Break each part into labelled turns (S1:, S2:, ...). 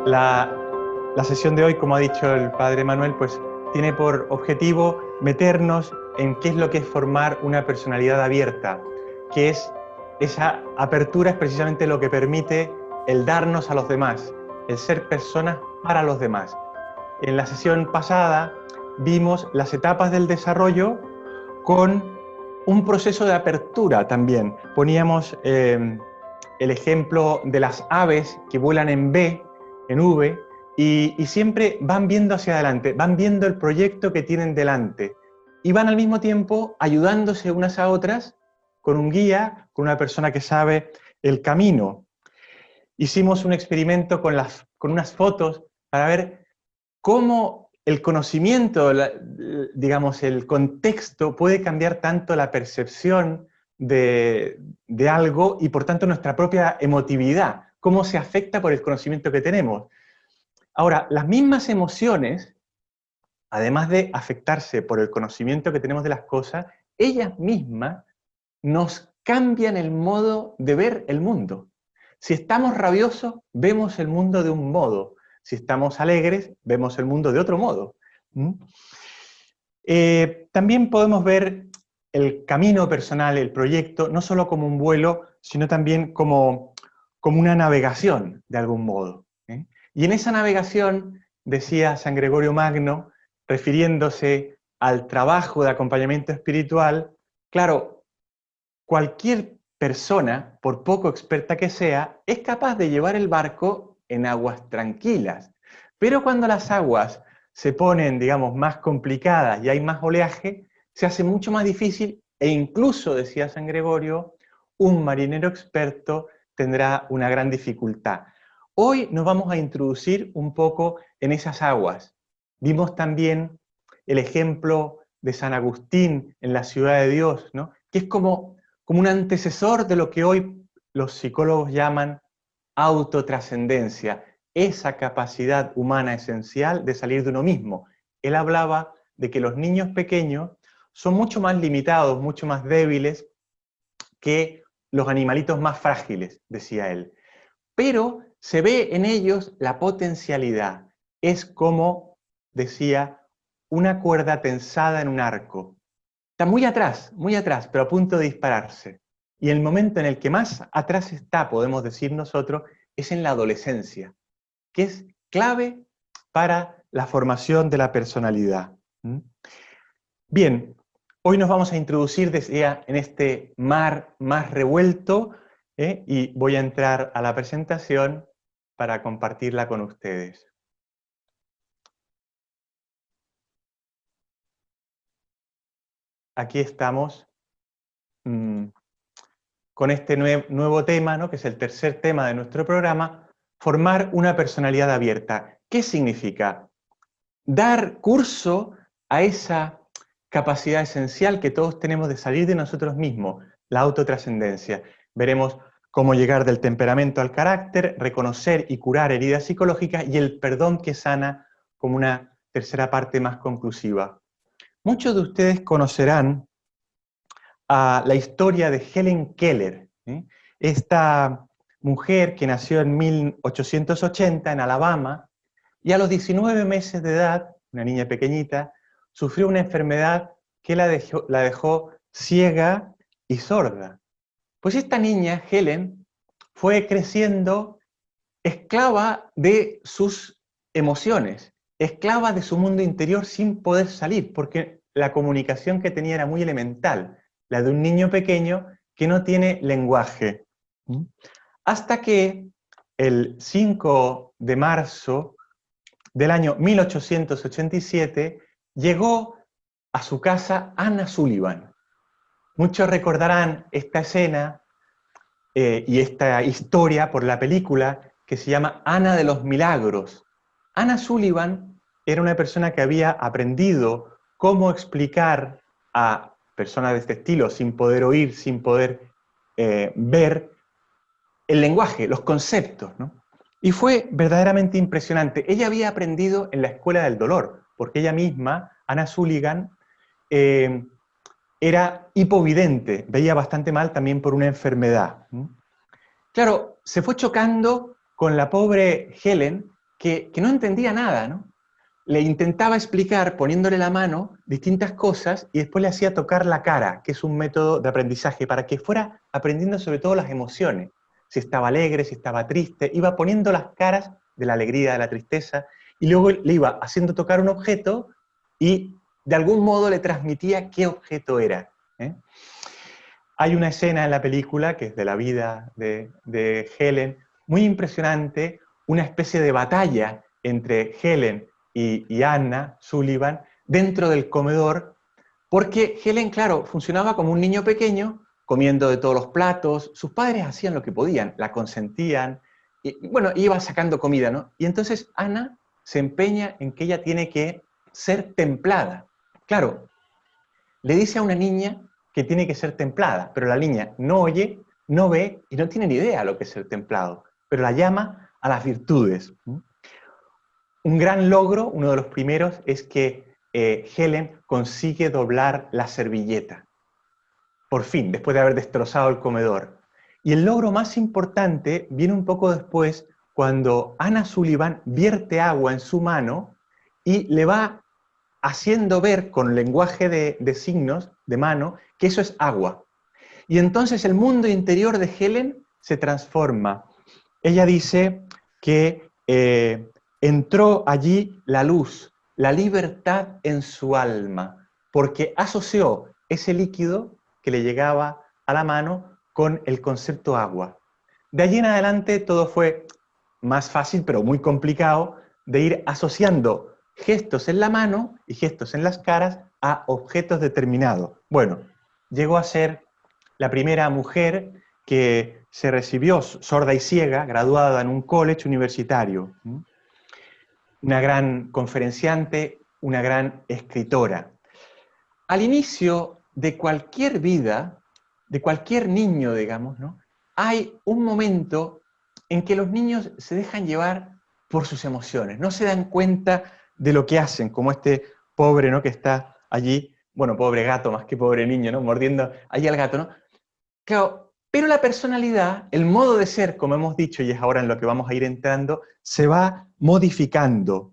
S1: La, la sesión de hoy, como ha dicho el padre Manuel, pues tiene por objetivo meternos en qué es lo que es formar una personalidad abierta, que es esa apertura, es precisamente lo que permite el darnos a los demás, el ser personas para los demás. En la sesión pasada vimos las etapas del desarrollo con un proceso de apertura también. Poníamos el ejemplo de las aves que vuelan en V, y siempre van viendo hacia adelante, van viendo el proyecto que tienen delante y van al mismo tiempo ayudándose unas a otras con un guía, con una persona que sabe el camino. Hicimos un experimento con unas fotos para ver cómo el conocimiento, digamos, el contexto puede cambiar tanto la percepción de algo y por tanto nuestra propia emotividad, cómo se afecta por el conocimiento que tenemos. Ahora, las mismas emociones, además de afectarse por el conocimiento que tenemos de las cosas, ellas mismas nos cambian el modo de ver el mundo. Si estamos rabiosos, vemos el mundo de un modo. Si estamos alegres, vemos el mundo de otro modo. También podemos ver el camino personal, el proyecto, no solo como un vuelo, sino también como una navegación, de algún modo. Y en esa navegación, decía San Gregorio Magno, refiriéndose al trabajo de acompañamiento espiritual, claro, cualquier persona, por poco experta que sea, es capaz de llevar el barco en aguas tranquilas. Pero cuando las aguas se ponen, digamos, más complicadas y hay más oleaje, se hace mucho más difícil e incluso, decía San Gregorio, un marinero experto tendrá una gran dificultad. Hoy nos vamos a introducir un poco en esas aguas. Vimos también el ejemplo de San Agustín en la Ciudad de Dios, ¿no? Que es como un antecesor de lo que hoy los psicólogos llaman autotrascendencia, esa capacidad humana esencial de salir de uno mismo. Él hablaba de que los niños pequeños son mucho más limitados, mucho más débiles que los animalitos más frágiles, decía él. Pero se ve en ellos la potencialidad. Es como, decía, una cuerda tensada en un arco. Está muy atrás, pero a punto de dispararse. Y el momento en el que más atrás está, podemos decir nosotros, es en la adolescencia, que es clave para la formación de la personalidad. Bien, hoy nos vamos a introducir, decía, en este mar más revuelto, y voy a entrar a la presentación para compartirla con ustedes. Aquí estamos con este nuevo tema, ¿no? Que es el tercer tema de nuestro programa, formar una personalidad abierta. ¿Qué significa? Dar curso a esa capacidad esencial que todos tenemos de salir de nosotros mismos, la autotrascendencia. Veremos cómo llegar del temperamento al carácter, reconocer y curar heridas psicológicas y el perdón que sana como una tercera parte más conclusiva. Muchos de ustedes conocerán a la historia de Helen Keller, esta mujer que nació en 1880 en Alabama y a los 19 meses de edad, una niña pequeñita, sufrió una enfermedad que la dejó ciega y sorda. Pues esta niña, Helen, fue creciendo esclava de sus emociones, esclava de su mundo interior sin poder salir, porque la comunicación que tenía era muy elemental, la de un niño pequeño que no tiene lenguaje. Hasta que el 5 de marzo del año 1887 llegó a su casa Anna Sullivan. Muchos recordarán esta escena y esta historia por la película que se llama Ana de los Milagros. Anna Sullivan era una persona que había aprendido cómo explicar a personas de este estilo, sin poder oír, sin poder ver, el lenguaje, los conceptos, ¿no? Y fue verdaderamente impresionante. Ella había aprendido en la Escuela del Dolor, porque ella misma, Anna Sullivan, era hipovidente, veía bastante mal también por una enfermedad. Claro, se fue chocando con la pobre Helen, que no entendía nada, ¿no? Le intentaba explicar, poniéndole la mano, distintas cosas y después le hacía tocar la cara, que es un método de aprendizaje, para que fuera aprendiendo sobre todo las emociones. Si estaba alegre, si estaba triste, iba poniendo las caras de la alegría, de la tristeza, y luego le iba haciendo tocar un objeto y de algún modo le transmitía qué objeto era. Hay una escena en la película, que es de la vida de Helen, muy impresionante, una especie de batalla entre Helen y Anna Sullivan dentro del comedor, porque Helen, claro, funcionaba como un niño pequeño, comiendo de todos los platos, sus padres hacían lo que podían, la consentían, y bueno, iba sacando comida, ¿no? Y entonces Anna se empeña en que ella tiene que ser templada. Claro, le dice a una niña que tiene que ser templada, pero la niña no oye, no ve y no tiene ni idea de lo que es ser templado, pero la llama a las virtudes. Un gran logro, uno de los primeros, es que Helen consigue doblar la servilleta. Por fin, después de haber destrozado el comedor. Y el logro más importante viene un poco después, cuando Anna Sullivan vierte agua en su mano y le va haciendo ver con lenguaje de signos, de mano, que eso es agua. Y entonces el mundo interior de Helen se transforma. Ella dice que entró allí la luz, la libertad en su alma, porque asoció ese líquido que le llegaba a la mano con el concepto agua. De allí en adelante todo fue más fácil, pero muy complicado, de ir asociando gestos en la mano y gestos en las caras a objetos determinados. Bueno, llegó a ser la primera mujer que se recibió sorda y ciega, graduada en un college universitario. Una gran conferenciante, una gran escritora. Al inicio de cualquier vida, de cualquier niño, digamos, ¿no?, hay un momento en que los niños se dejan llevar por sus emociones, no se dan cuenta de lo que hacen, como este pobre, ¿no?, que está allí, bueno, pobre gato más que pobre niño, ¿no?, mordiendo allí al gato, ¿no? Claro, pero la personalidad, el modo de ser, como hemos dicho, y es ahora en lo que vamos a ir entrando, se va modificando.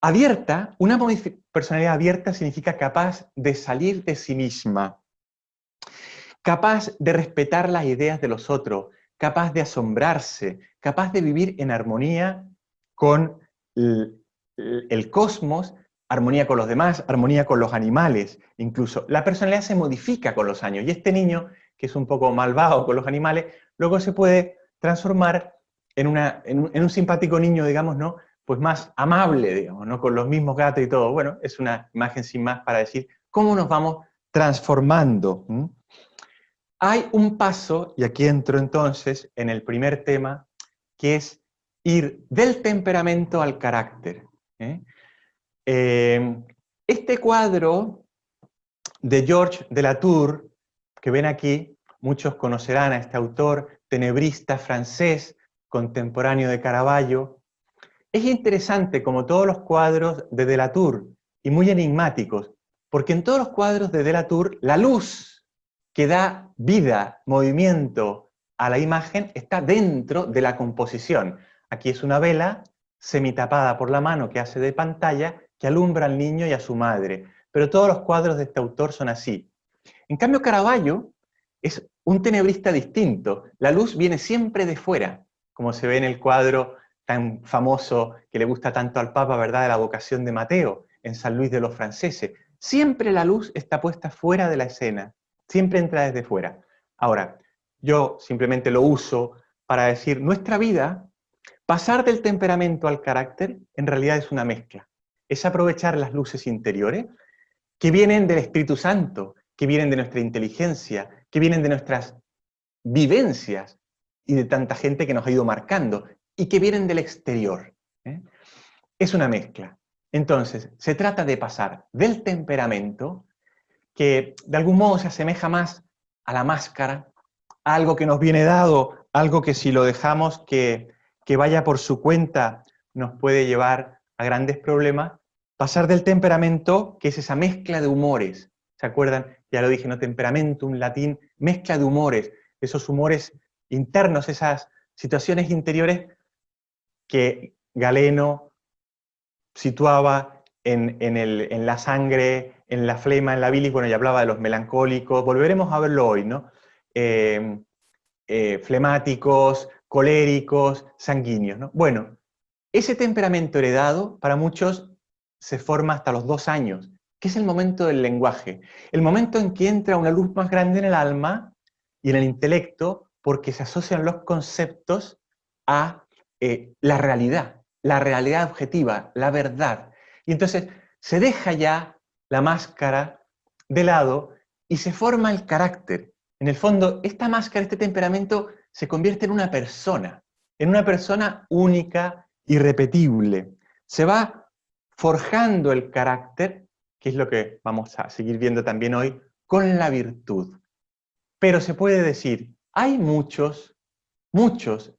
S1: Abierta, una personalidad abierta significa capaz de salir de sí misma, capaz de respetar las ideas de los otros, capaz de asombrarse, capaz de vivir en armonía con el cosmos, armonía con los demás, armonía con los animales, incluso. La personalidad se modifica con los años y este niño, que es un poco malvado con los animales, luego se puede transformar en un simpático niño, digamos, ¿no?, pues más amable, digamos, ¿no?, con los mismos gatos y todo. Bueno, es una imagen sin más para decir cómo nos vamos transformando. Hay un paso, y aquí entro entonces en el primer tema, que es ir del temperamento al carácter. Este cuadro de Georges de Latour, que ven aquí, muchos conocerán a este autor tenebrista francés, contemporáneo de Caravaggio. Es interesante, como todos los cuadros de Delatour, y muy enigmáticos, porque en todos los cuadros de Delatour, la luz que da vida, movimiento a la imagen, está dentro de la composición. Aquí es una vela semitapada por la mano que hace de pantalla, que alumbra al niño y a su madre. Pero todos los cuadros de este autor son así. En cambio, Caravaggio es un tenebrista distinto. La luz viene siempre de fuera, como se ve en el cuadro tan famoso que le gusta tanto al Papa, ¿verdad?, de la vocación de Mateo, en San Luis de los Franceses. Siempre la luz está puesta fuera de la escena, siempre entra desde fuera. Ahora, yo simplemente lo uso para decir, nuestra vida, pasar del temperamento al carácter, en realidad es una mezcla. Es aprovechar las luces interiores que vienen del Espíritu Santo, que vienen de nuestra inteligencia, que vienen de nuestras vivencias y de tanta gente que nos ha ido marcando, y que vienen del exterior. Es una mezcla. Entonces, se trata de pasar del temperamento, que de algún modo se asemeja más a la máscara, a algo que nos viene dado, algo que si lo dejamos que vaya por su cuenta nos puede llevar a grandes problemas, pasar del temperamento, que es esa mezcla de humores. ¿Se acuerdan? Ya lo dije, ¿no? Temperamentum, latín, mezcla de humores, esos humores internos, esas situaciones interiores que Galeno situaba en la sangre, en la flema, en la bilis, bueno, y hablaba de los melancólicos, volveremos a verlo hoy, ¿no? Flemáticos, coléricos, sanguíneos, ¿no? Bueno, ese temperamento heredado, para muchos, se forma hasta los 2 años, que es el momento del lenguaje, el momento en que entra una luz más grande en el alma y en el intelecto, porque se asocian los conceptos a la realidad objetiva, la verdad. Y entonces se deja ya la máscara de lado y se forma el carácter. En el fondo, esta máscara, este temperamento, se convierte en una persona única, irrepetible. Se va forjando el carácter, que es lo que vamos a seguir viendo también hoy, con la virtud. Pero se puede decir, hay muchos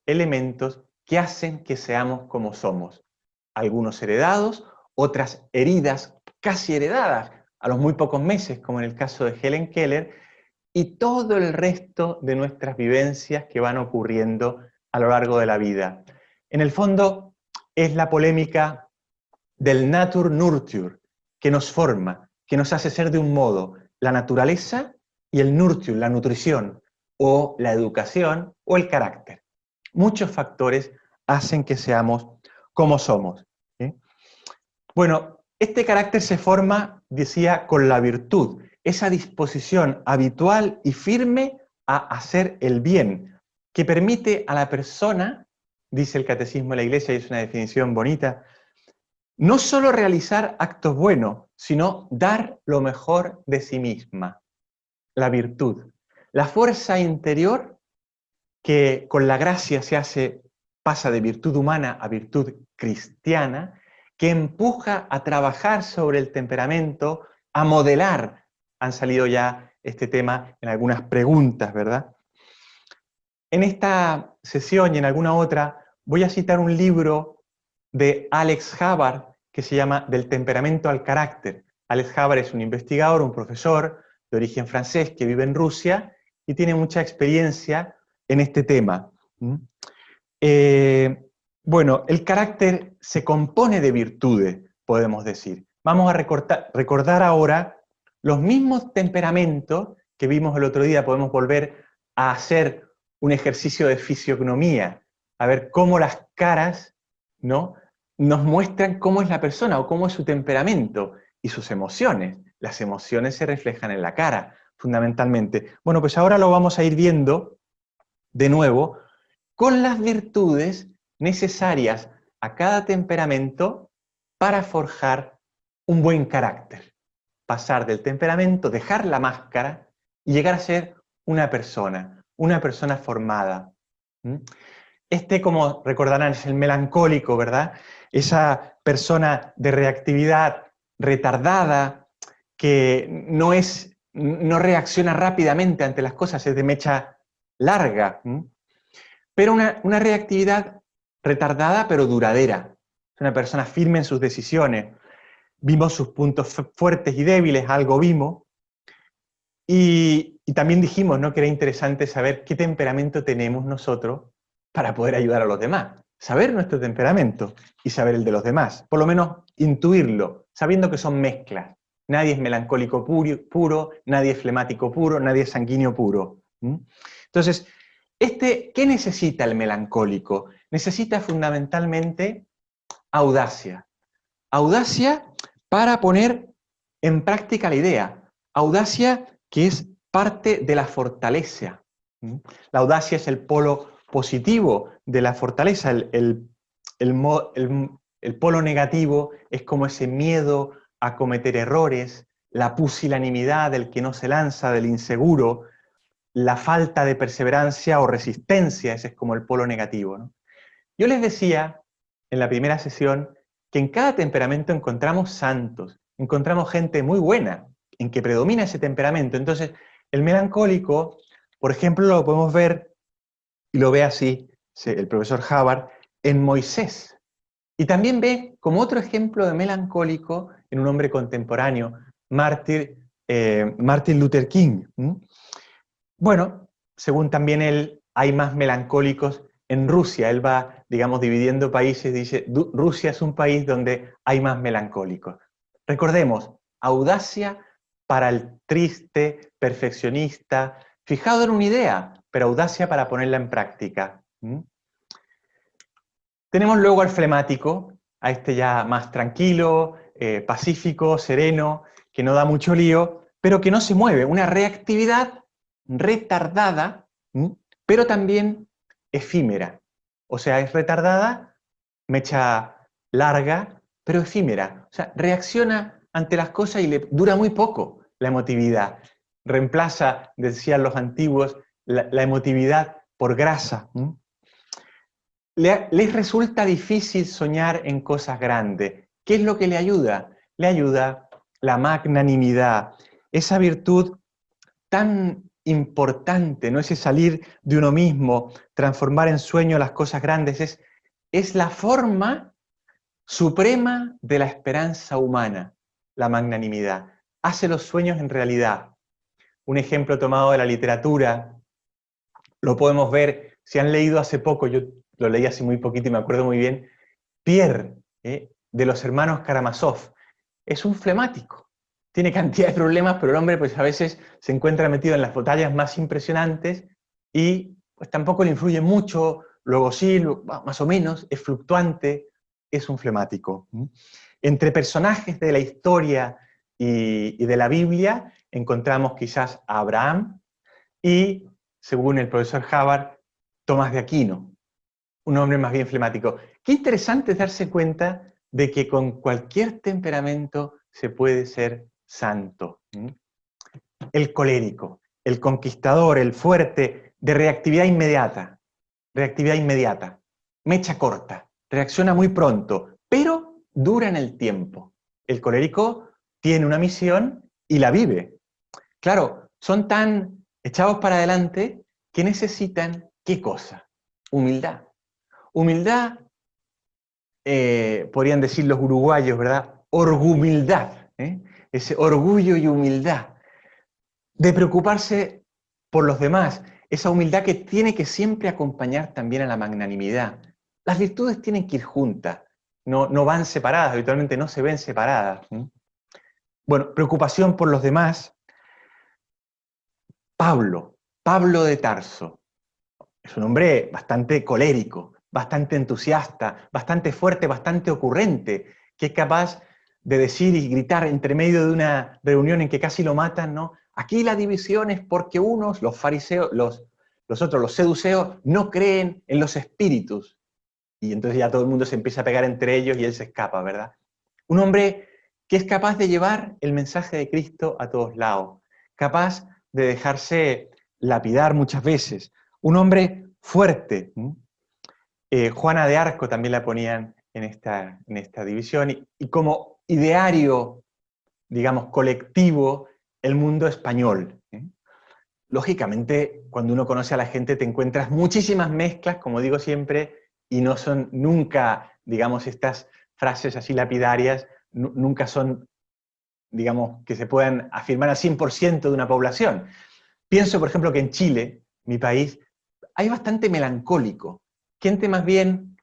S1: elementos que hacen que seamos como somos. Algunos heredados, otras heridas, casi heredadas, a los muy pocos meses, como en el caso de Helen Keller, y todo el resto de nuestras vivencias que van ocurriendo a lo largo de la vida. En el fondo, es la polémica del Natur-Nurture, que nos forma, que nos hace ser de un modo, la naturaleza y el Nurture, la nutrición, o la educación, o el carácter. Muchos factores hacen que seamos como somos. ¿Sí? Bueno, este carácter se forma, decía, con la virtud, esa disposición habitual y firme a hacer el bien, que permite a la persona, dice el Catecismo de la Iglesia, y es una definición bonita, no solo realizar actos buenos, sino dar lo mejor de sí misma, la virtud. La fuerza interior que con la gracia pasa de virtud humana a virtud cristiana, que empuja a trabajar sobre el temperamento, a modelar. Han salido ya este tema en algunas preguntas, ¿verdad? En esta sesión y en alguna otra voy a citar un libro de Alex Havard que se llama Del temperamento al carácter. Alex Havard es un investigador, un profesor de origen francés que vive en Rusia y tiene mucha experiencia en este tema. Bueno, el carácter se compone de virtudes, podemos decir. Vamos a recordar ahora los mismos temperamentos que vimos el otro día. Podemos volver a hacer un ejercicio de fisiognomía, a ver cómo las caras, ¿no?, nos muestran cómo es la persona o cómo es su temperamento y sus emociones. Las emociones se reflejan en la cara, fundamentalmente. Bueno, pues ahora lo vamos a ir viendo de nuevo con las virtudes necesarias a cada temperamento para forjar un buen carácter. Pasar del temperamento, dejar la máscara y llegar a ser una persona formada. Como recordarán, es el melancólico, ¿verdad? Esa persona de reactividad retardada que no reacciona rápidamente ante las cosas, es de mecha larga. Pero una reactividad retardada pero duradera. Es una persona firme en sus decisiones. Vimos sus puntos fuertes y débiles, algo vimos. Y también dijimos, ¿no?, que era interesante saber qué temperamento tenemos nosotros para poder ayudar a los demás. Saber nuestro temperamento y saber el de los demás. Por lo menos intuirlo, sabiendo que son mezclas. Nadie es melancólico puro, nadie es flemático puro, nadie es sanguíneo puro. Entonces, ¿qué necesita el melancólico? Necesita fundamentalmente audacia. Audacia para poner en práctica la idea. Audacia que es parte de la fortaleza. La audacia es el polo positivo de la fortaleza. El polo negativo es como ese miedo a cometer errores, la pusilanimidad del que no se lanza, del inseguro, la falta de perseverancia o resistencia, ese es como el polo negativo, ¿no? Yo les decía en la primera sesión que en cada temperamento encontramos santos, encontramos gente muy buena, en que predomina ese temperamento. Entonces, el melancólico, por ejemplo, lo podemos ver, y lo ve así el profesor Havard, en Moisés. Y también ve como otro ejemplo de melancólico en un hombre contemporáneo, Martin Luther King. Bueno, según también él, hay más melancólicos en Rusia, él va, digamos, dividiendo países, dice, Rusia es un país donde hay más melancólicos. Recordemos, audacia para el triste, perfeccionista, fijado en una idea, pero audacia para ponerla en práctica. Tenemos luego al flemático, a este ya más tranquilo, pacífico, sereno, que no da mucho lío, pero que no se mueve, una reactividad retardada, pero también efímera. O sea, es retardada, mecha larga, pero efímera. O sea, reacciona ante las cosas y le dura muy poco la emotividad. Reemplaza, decían los antiguos, la emotividad por grasa. Les resulta difícil soñar en cosas grandes. ¿Qué es lo que le ayuda? Le ayuda la magnanimidad, esa virtud tan importante, no ese salir de uno mismo, transformar en sueño las cosas grandes, es la forma suprema de la esperanza humana, la magnanimidad. Hace los sueños en realidad. Un ejemplo tomado de la literatura, lo podemos ver, si han leído hace poco, yo lo leí hace muy poquito y me acuerdo muy bien, Pierre, de los hermanos Karamazov, es un flemático. Tiene cantidad de problemas, pero el hombre pues a veces se encuentra metido en las batallas más impresionantes y pues tampoco le influye mucho, luego sí, más o menos, es fluctuante, es un flemático. Entre personajes de la historia y de la Biblia encontramos quizás a Abraham y, según el profesor Hubbard, Tomás de Aquino, un hombre más bien flemático. Qué interesante es darse cuenta de que con cualquier temperamento se puede ser santo. El colérico, el conquistador, el fuerte, de reactividad inmediata, mecha corta, reacciona muy pronto, pero dura en el tiempo. El colérico tiene una misión y la vive. Claro, son tan echados para adelante que necesitan, ¿qué cosa? Humildad. Humildad, podrían decir los uruguayos, ¿verdad? Orgumildad, ese orgullo y humildad, de preocuparse por los demás, esa humildad que tiene que siempre acompañar también a la magnanimidad. Las virtudes tienen que ir juntas, no van separadas, habitualmente no se ven separadas. Bueno, preocupación por los demás. Pablo de Tarso, es un hombre bastante colérico, bastante entusiasta, bastante fuerte, bastante ocurrente, que es capaz de decir y gritar entre medio de una reunión en que casi lo matan, ¿no? Aquí la división es porque unos, los fariseos, los otros, los seduceos, no creen en los espíritus. Y entonces ya todo el mundo se empieza a pegar entre ellos y él se escapa, ¿verdad? Un hombre que es capaz de llevar el mensaje de Cristo a todos lados, capaz de dejarse lapidar muchas veces. Un hombre fuerte. Juana de Arco también la ponían en esta división, y como ideario, digamos, colectivo, el mundo español. Lógicamente, cuando uno conoce a la gente te encuentras muchísimas mezclas, como digo siempre, y no son nunca, digamos, estas frases así lapidarias, nunca son, digamos, que se puedan afirmar al 100% de una población. Pienso, por ejemplo, que en Chile, mi país, hay bastante melancólico, gente más bien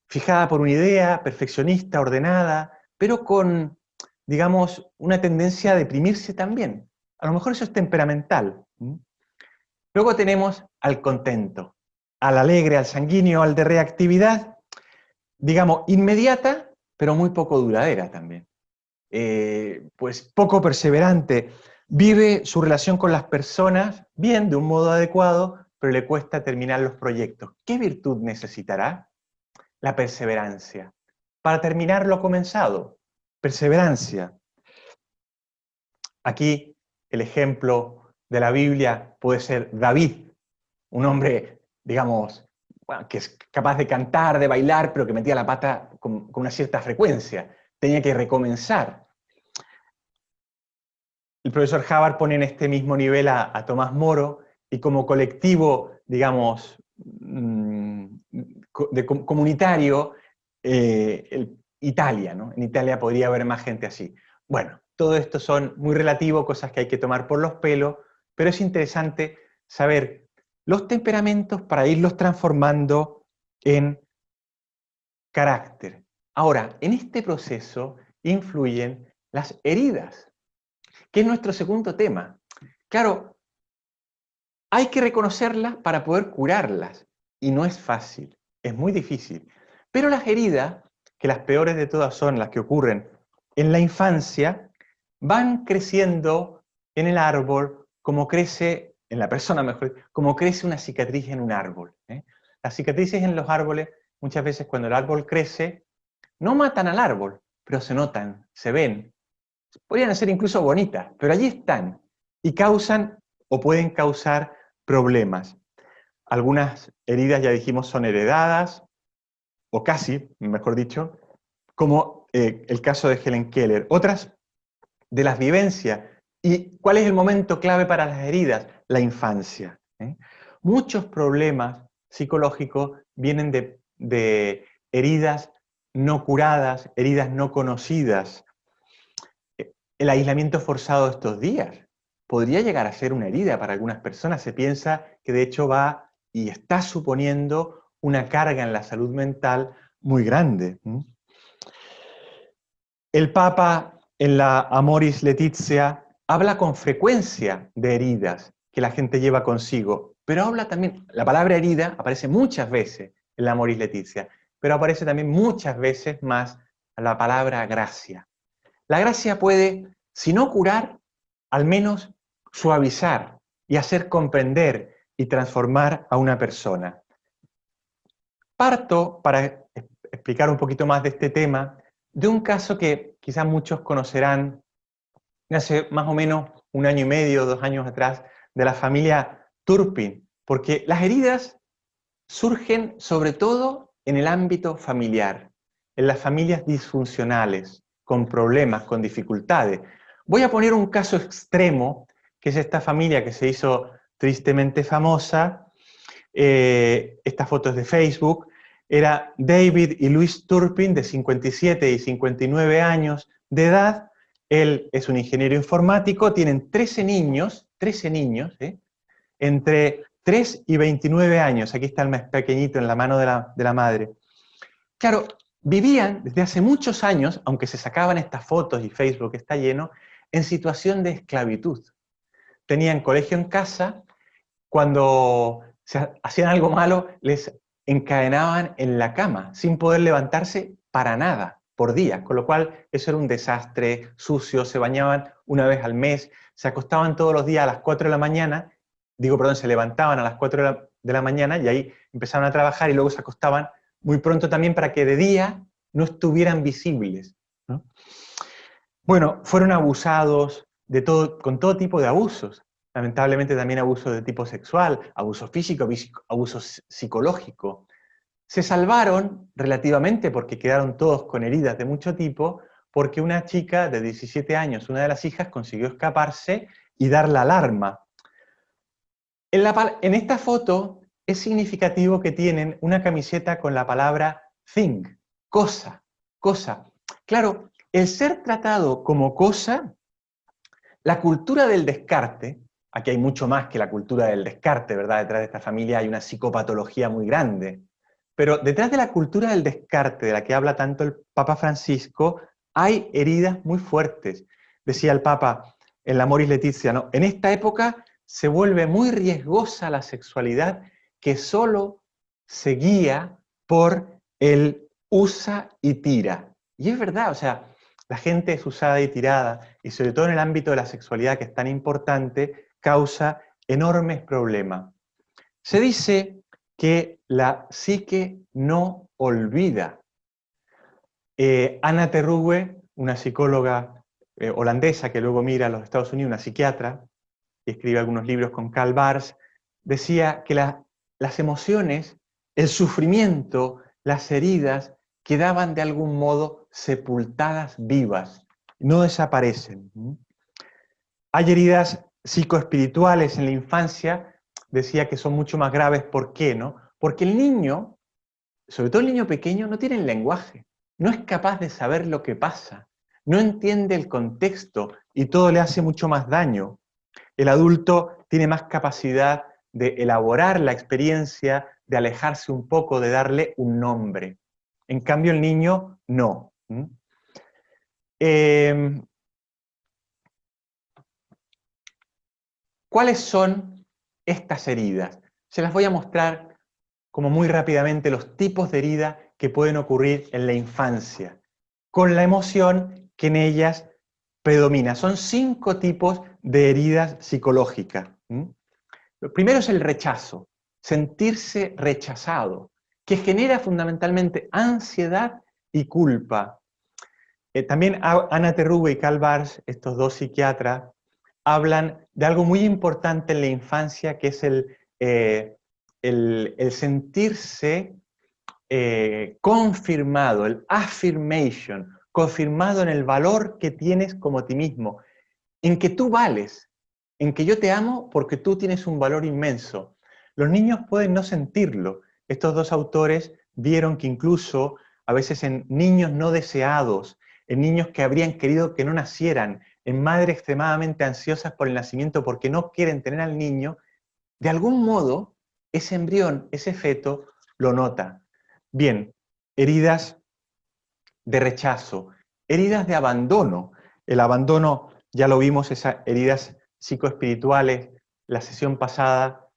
S1: fijada por una idea, perfeccionista, ordenada, pero con, digamos, una tendencia a deprimirse también. A lo mejor eso es temperamental. Luego tenemos al contento, al alegre, al sanguíneo, al de reactividad, digamos, inmediata, pero muy poco duradera también. Pues poco perseverante, vive su relación con las personas bien, de un modo adecuado, pero le cuesta terminar los proyectos. ¿Qué virtud necesitará? La perseverancia. Para terminar lo comenzado, perseverancia. Aquí el ejemplo de la Biblia puede ser David, un hombre, digamos, bueno, que es capaz de cantar, de bailar, pero que metía la pata con una cierta frecuencia. Tenía que recomenzar. El profesor Hubbard pone en este mismo nivel a Tomás Moro, y como colectivo, digamos, comunitario, Italia, ¿no? En Italia podría haber más gente así. Bueno, todo esto son muy relativos, cosas que hay que tomar por los pelos, pero es interesante saber los temperamentos para irlos transformando en carácter. Ahora, en este proceso influyen las heridas, que es nuestro segundo tema. Claro, hay que reconocerlas para poder curarlas, y no es fácil, es muy difícil. Pero las heridas, que las peores de todas son las que ocurren en la infancia, van creciendo en el árbol como crece, en la persona mejor, como crece una cicatriz en un árbol. Las cicatrices en los árboles, muchas veces cuando el árbol crece, no matan al árbol, pero se notan, se ven. Podrían ser incluso bonitas, pero allí están y causan o pueden causar problemas. Algunas heridas, ya dijimos, son heredadas, o casi, mejor dicho, como el caso de Helen Keller. Otras de las vivencias. ¿Y cuál es el momento clave para las heridas? La infancia. Muchos problemas psicológicos vienen de heridas no curadas, heridas no conocidas. El aislamiento forzado de estos días podría llegar a ser una herida para algunas personas. Se piensa que de hecho va y está suponiendo una carga en la salud mental muy grande. El Papa en la Amoris Laetitia habla con frecuencia de heridas que la gente lleva consigo, pero habla también, la palabra herida aparece muchas veces en la Amoris Laetitia, pero aparece también muchas veces más la palabra gracia. La gracia puede, si no curar, al menos suavizar y hacer comprender y transformar a una persona. Parto, para explicar un poquito más de este tema, de un caso que quizás muchos conocerán de hace más o menos 1 año y medio, 2 años atrás, de la familia Turpin, porque las heridas surgen sobre todo en el ámbito familiar, en las familias disfuncionales, con problemas, con dificultades. Voy a poner un caso extremo, que es esta familia que se hizo tristemente famosa. Esta foto es de Facebook. Era David y Louise Turpin, de 57 y 59 años de edad. Él es un ingeniero informático, tienen 13 niños, entre 3 y 29 años. Aquí está el más pequeñito en la mano de la madre. Claro, vivían desde hace muchos años, aunque se sacaban estas fotos y Facebook está lleno, en situación de esclavitud. Tenían colegio en casa, cuando hacían algo malo, les encadenaban en la cama, sin poder levantarse para nada, por día, con lo cual eso era un desastre, sucio, se bañaban una vez al mes, se acostaban todos los días a las 4 de la mañana, se levantaban a las 4 de la mañana y ahí empezaban a trabajar y luego se acostaban muy pronto también para que de día no estuvieran visibles, ¿no? Bueno, fueron abusados con todo tipo de abusos. Lamentablemente también abuso de tipo sexual, abuso físico, abuso psicológico. Se salvaron relativamente porque quedaron todos con heridas de mucho tipo, porque una chica de 17 años, una de las hijas, consiguió escaparse y dar la alarma. En esta foto es significativo que tienen una camiseta con la palabra thing, cosa, cosa. Claro, el ser tratado como cosa, la cultura del descarte, aquí hay mucho más que la cultura del descarte, ¿verdad? Detrás de esta familia hay una psicopatología muy grande. Pero detrás de la cultura del descarte, de la que habla tanto el Papa Francisco, hay heridas muy fuertes. Decía el Papa en la Amoris Laetitia, ¿no? En esta época se vuelve muy riesgosa la sexualidad que solo se guía por el usa y tira. Y es verdad, o sea, la gente es usada y tirada, y sobre todo en el ámbito de la sexualidad, que es tan importante, causa enormes problemas. Se dice que la psique no olvida. Anna Terrouwe, una psicóloga holandesa que luego migra a los Estados Unidos, una psiquiatra, y escribe algunos libros con Karl Barth, decía que las emociones, el sufrimiento, las heridas, quedaban de algún modo sepultadas vivas, no desaparecen. Hay heridas psicoespirituales en la infancia, decía que son mucho más graves. ¿Por qué, no? Porque el niño, sobre todo el niño pequeño, no tiene el lenguaje, no es capaz de saber lo que pasa, no entiende el contexto y todo le hace mucho más daño. El adulto tiene más capacidad de elaborar la experiencia, de alejarse un poco, de darle un nombre. En cambio, el niño no. ¿Cuáles son estas heridas? Se las voy a mostrar como muy rápidamente los tipos de herida que pueden ocurrir en la infancia, con la emoción que en ellas predomina. Son 5 tipos de heridas psicológicas. Lo primero es el rechazo, sentirse rechazado, que genera fundamentalmente ansiedad y culpa. También Anna Terrube y Karl Barth, estos 2 psiquiatras, hablan de algo muy importante en la infancia, que es el sentirse confirmado, el affirmation, confirmado en el valor que tienes como ti mismo, en que tú vales, en que yo te amo porque tú tienes un valor inmenso. Los niños pueden no sentirlo. Estos 2 autores vieron que incluso a veces en niños no deseados, en niños que habrían querido que no nacieran, en madres extremadamente ansiosas por el nacimiento porque no quieren tener al niño, de algún modo ese embrión, ese feto, lo nota. Bien, heridas de rechazo, heridas de abandono. El abandono, ya lo vimos, esas heridas psicoespirituales, la sesión pasada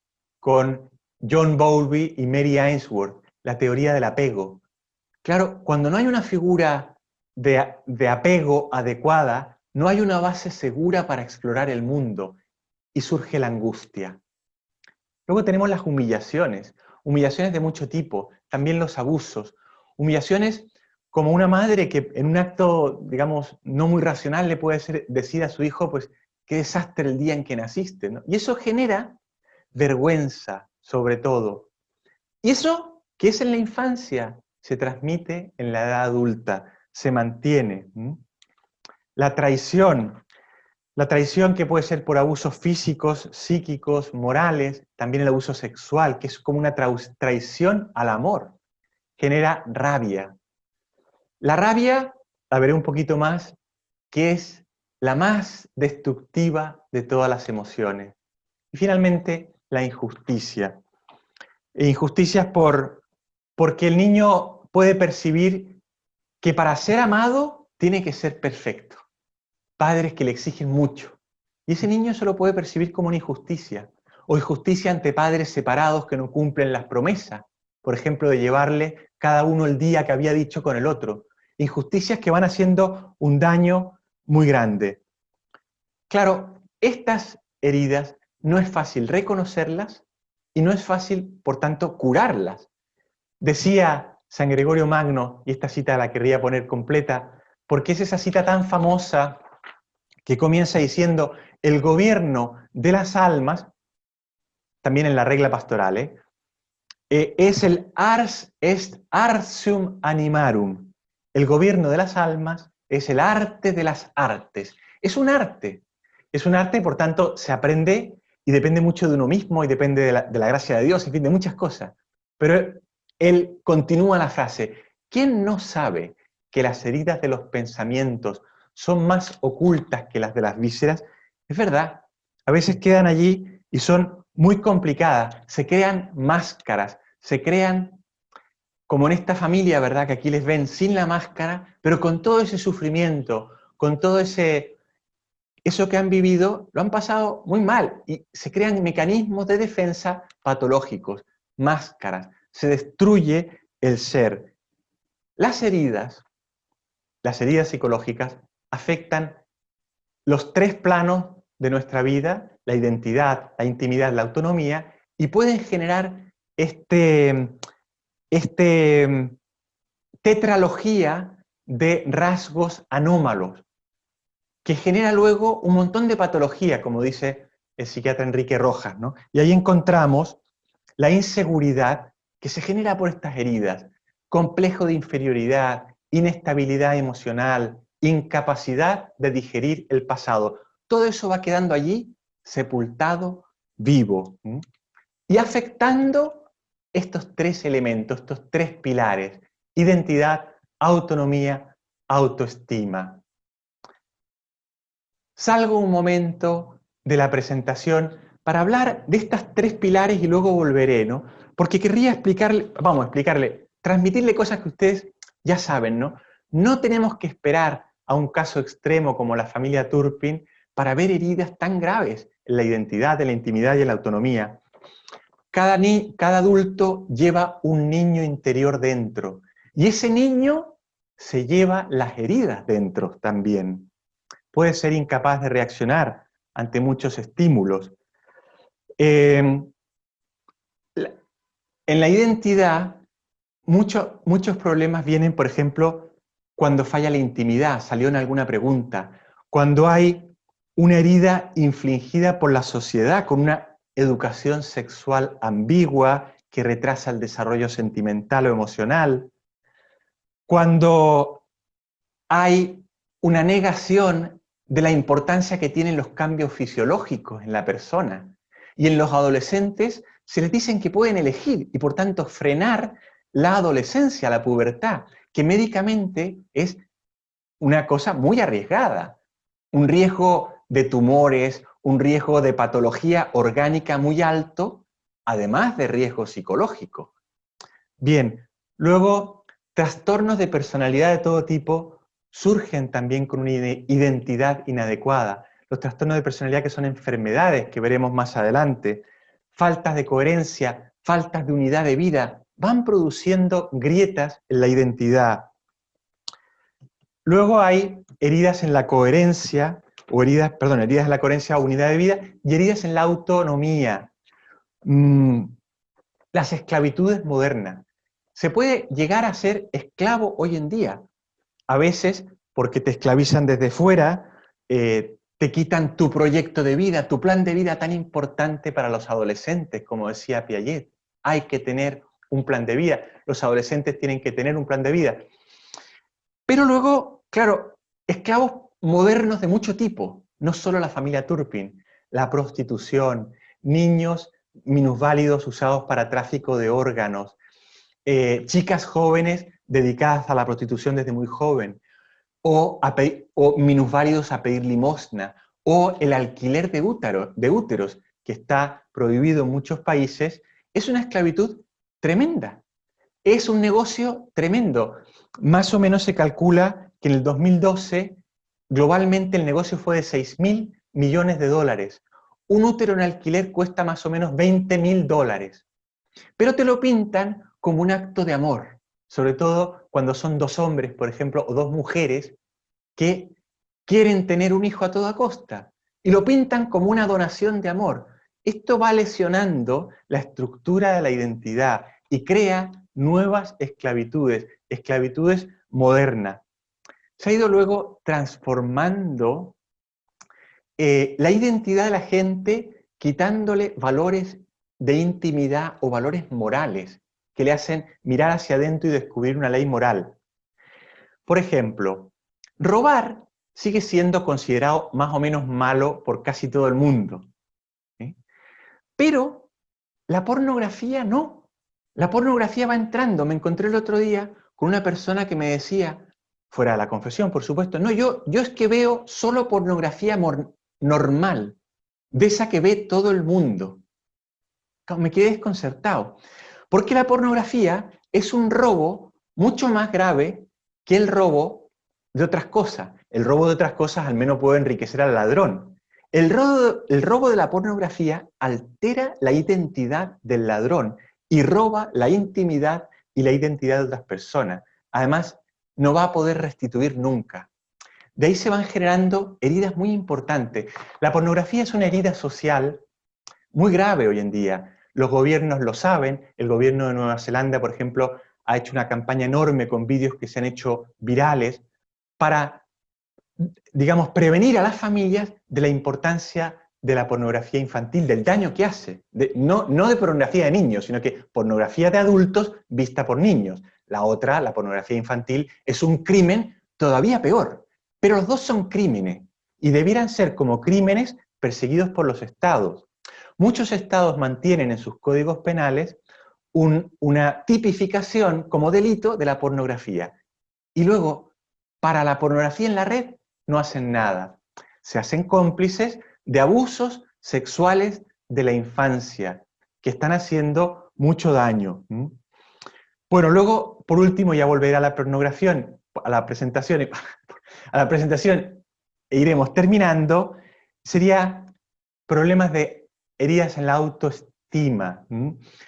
S1: con John Bowlby y Mary Ainsworth, la teoría del apego. Claro, cuando no hay una figura de apego adecuada, no hay una base segura para explorar el mundo y surge la angustia. Luego tenemos las humillaciones de mucho tipo, también los abusos, humillaciones como una madre que en un acto, digamos, no muy racional le puede decir a su hijo, pues, qué desastre el día en que naciste, ¿no? Y eso genera vergüenza, sobre todo. Y eso, que es en la infancia, se transmite en la edad adulta, se mantiene. La traición que puede ser por abusos físicos, psíquicos, morales, también el abuso sexual, que es como una traición al amor, genera rabia. La rabia, la veré un poquito más, que es la más destructiva de todas las emociones. Y finalmente, la injusticia. Injusticias porque el niño puede percibir que para ser amado tiene que ser perfecto. Padres que le exigen mucho. Y ese niño eso lo puede percibir como una injusticia. O injusticia ante padres separados que no cumplen las promesas. Por ejemplo, de llevarle cada uno el día que había dicho con el otro. Injusticias que van haciendo un daño muy grande. Claro, estas heridas no es fácil reconocerlas y no es fácil, por tanto, curarlas. Decía San Gregorio Magno, y esta cita la querría poner completa, porque es esa cita tan famosa que comienza diciendo, el gobierno de las almas, también en la regla pastoral, es el ars est artium animarum. El gobierno de las almas es el arte de las artes. Es un arte, por tanto, se aprende y depende mucho de uno mismo y depende de la gracia de Dios, en fin, de muchas cosas. Pero él continúa la frase, ¿quién no sabe que las heridas de los pensamientos son más ocultas que las de las vísceras? Es verdad, a veces quedan allí y son muy complicadas, se crean máscaras, se crean como en esta familia, ¿verdad? Que aquí les ven sin la máscara, pero con todo ese sufrimiento, con todo eso que han vivido, lo han pasado muy mal y se crean mecanismos de defensa patológicos, máscaras, se destruye el ser. Las heridas psicológicas afectan los 3 planos de nuestra vida, la identidad, la intimidad, la autonomía, y pueden generar tetralogía de rasgos anómalos, que genera luego un montón de patología, como dice el psiquiatra Enrique Rojas, ¿no? Y ahí encontramos la inseguridad que se genera por estas heridas, complejo de inferioridad, inestabilidad emocional, incapacidad de digerir el pasado. Todo eso va quedando allí, sepultado, vivo, y afectando estos 3 elementos, estos 3 pilares: identidad, autonomía, autoestima. Salgo un momento de la presentación para hablar de estas tres pilares y luego volveré, ¿no? Porque querría explicarle, transmitirle cosas que ustedes ya saben, ¿no? No tenemos que esperar a un caso extremo como la familia Turpin para ver heridas tan graves en la identidad, en la intimidad y en la autonomía. Cada adulto lleva un niño interior dentro, y ese niño se lleva las heridas dentro también. Puede ser incapaz de reaccionar ante muchos estímulos. En la identidad, muchos problemas vienen, por ejemplo, cuando falla la intimidad, salió en alguna pregunta, cuando hay una herida infligida por la sociedad con una educación sexual ambigua que retrasa el desarrollo sentimental o emocional, cuando hay una negación de la importancia que tienen los cambios fisiológicos en la persona. Y en los adolescentes se les dicen que pueden elegir y por tanto frenar la adolescencia, la pubertad, que médicamente es una cosa muy arriesgada. Un riesgo de tumores, un riesgo de patología orgánica muy alto, además de riesgo psicológico. Bien, luego, trastornos de personalidad de todo tipo surgen también con una identidad inadecuada. Los trastornos de personalidad que son enfermedades, que veremos más adelante, faltas de coherencia, faltas de unidad de vida, van produciendo grietas en la identidad. Luego hay heridas en la coherencia, heridas en la coherencia o unidad de vida, y heridas en la autonomía. Las esclavitudes modernas. Se puede llegar a ser esclavo hoy en día. A veces, porque te esclavizan desde fuera, te quitan tu proyecto de vida, tu plan de vida tan importante para los adolescentes, como decía Piaget. Hay que tener un plan de vida. Los adolescentes tienen que tener un plan de vida. Pero luego, claro, esclavos modernos de mucho tipo, no solo la familia Turpin, la prostitución, niños minusválidos usados para tráfico de órganos, chicas jóvenes dedicadas a la prostitución desde muy joven, o minusválidos a pedir limosna, o el alquiler de úteros, que está prohibido en muchos países, es una esclavitud tremenda. Es un negocio tremendo. Más o menos se calcula que en el 2012 globalmente el negocio fue de 6.000 millones de dólares. Un útero en alquiler cuesta más o menos $20.000. Pero te lo pintan como un acto de amor, sobre todo cuando son dos hombres, por ejemplo, o dos mujeres que quieren tener un hijo a toda costa. Y lo pintan como una donación de amor. Esto va lesionando la estructura de la identidad y crea nuevas esclavitudes, esclavitudes modernas. Se ha ido luego transformando la identidad de la gente, quitándole valores de intimidad o valores morales que le hacen mirar hacia adentro y descubrir una ley moral. Por ejemplo, robar sigue siendo considerado más o menos malo por casi todo el mundo. Pero la pornografía no. La pornografía va entrando. Me encontré el otro día con una persona que me decía, fuera de la confesión, por supuesto, no, yo es que veo solo pornografía normal, de esa que ve todo el mundo. Me quedé desconcertado. Porque la pornografía es un robo mucho más grave que el robo de otras cosas. El robo de otras cosas al menos puede enriquecer al ladrón. El robo de la pornografía altera la identidad del ladrón y roba la intimidad y la identidad de otras personas. Además, no va a poder restituir nunca. De ahí se van generando heridas muy importantes. La pornografía es una herida social muy grave hoy en día. Los gobiernos lo saben. El gobierno de Nueva Zelanda, por ejemplo, ha hecho una campaña enorme con vídeos que se han hecho virales para, digamos, prevenir a las familias de la importancia de la pornografía infantil, del daño que hace. No de pornografía de niños, sino que pornografía de adultos vista por niños. La otra, la pornografía infantil, es un crimen todavía peor. Pero los dos son crímenes y debieran ser como crímenes perseguidos por los estados. Muchos estados mantienen en sus códigos penales una tipificación como delito de la pornografía. Y luego, para la pornografía en la red, no hacen nada. Se hacen cómplices de abusos sexuales de la infancia que están haciendo mucho daño. Bueno, luego, por último, ya volveré a la pornografía, a la presentación, e iremos terminando, sería problemas de heridas en la autoestima.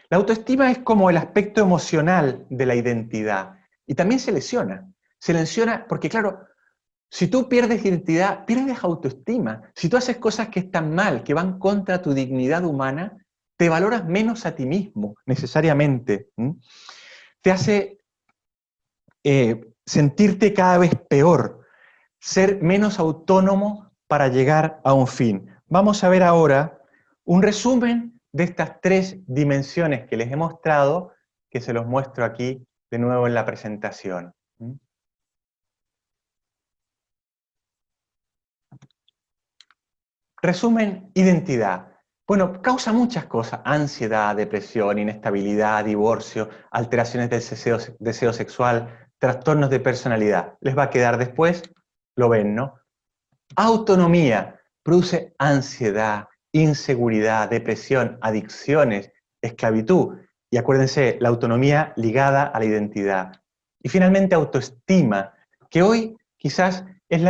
S1: La autoestima es como el aspecto emocional de la identidad, y también se lesiona. Se lesiona porque, claro, si tú pierdes identidad, pierdes autoestima. Si tú haces cosas que están mal, que van contra tu dignidad humana, te valoras menos a ti mismo, necesariamente. Te hace sentirte cada vez peor, ser menos autónomo para llegar a un fin. Vamos a ver ahora un resumen de estas 3 dimensiones que les he mostrado, que se los muestro aquí de nuevo en la presentación. Resumen, identidad. Bueno, causa muchas cosas: ansiedad, depresión, inestabilidad, divorcio, alteraciones del deseo sexual, trastornos de personalidad. Les va a quedar después, lo ven, ¿no? Autonomía, produce ansiedad, inseguridad, depresión, adicciones, esclavitud. Y acuérdense, la autonomía ligada a la identidad. Y finalmente, autoestima, que hoy quizás es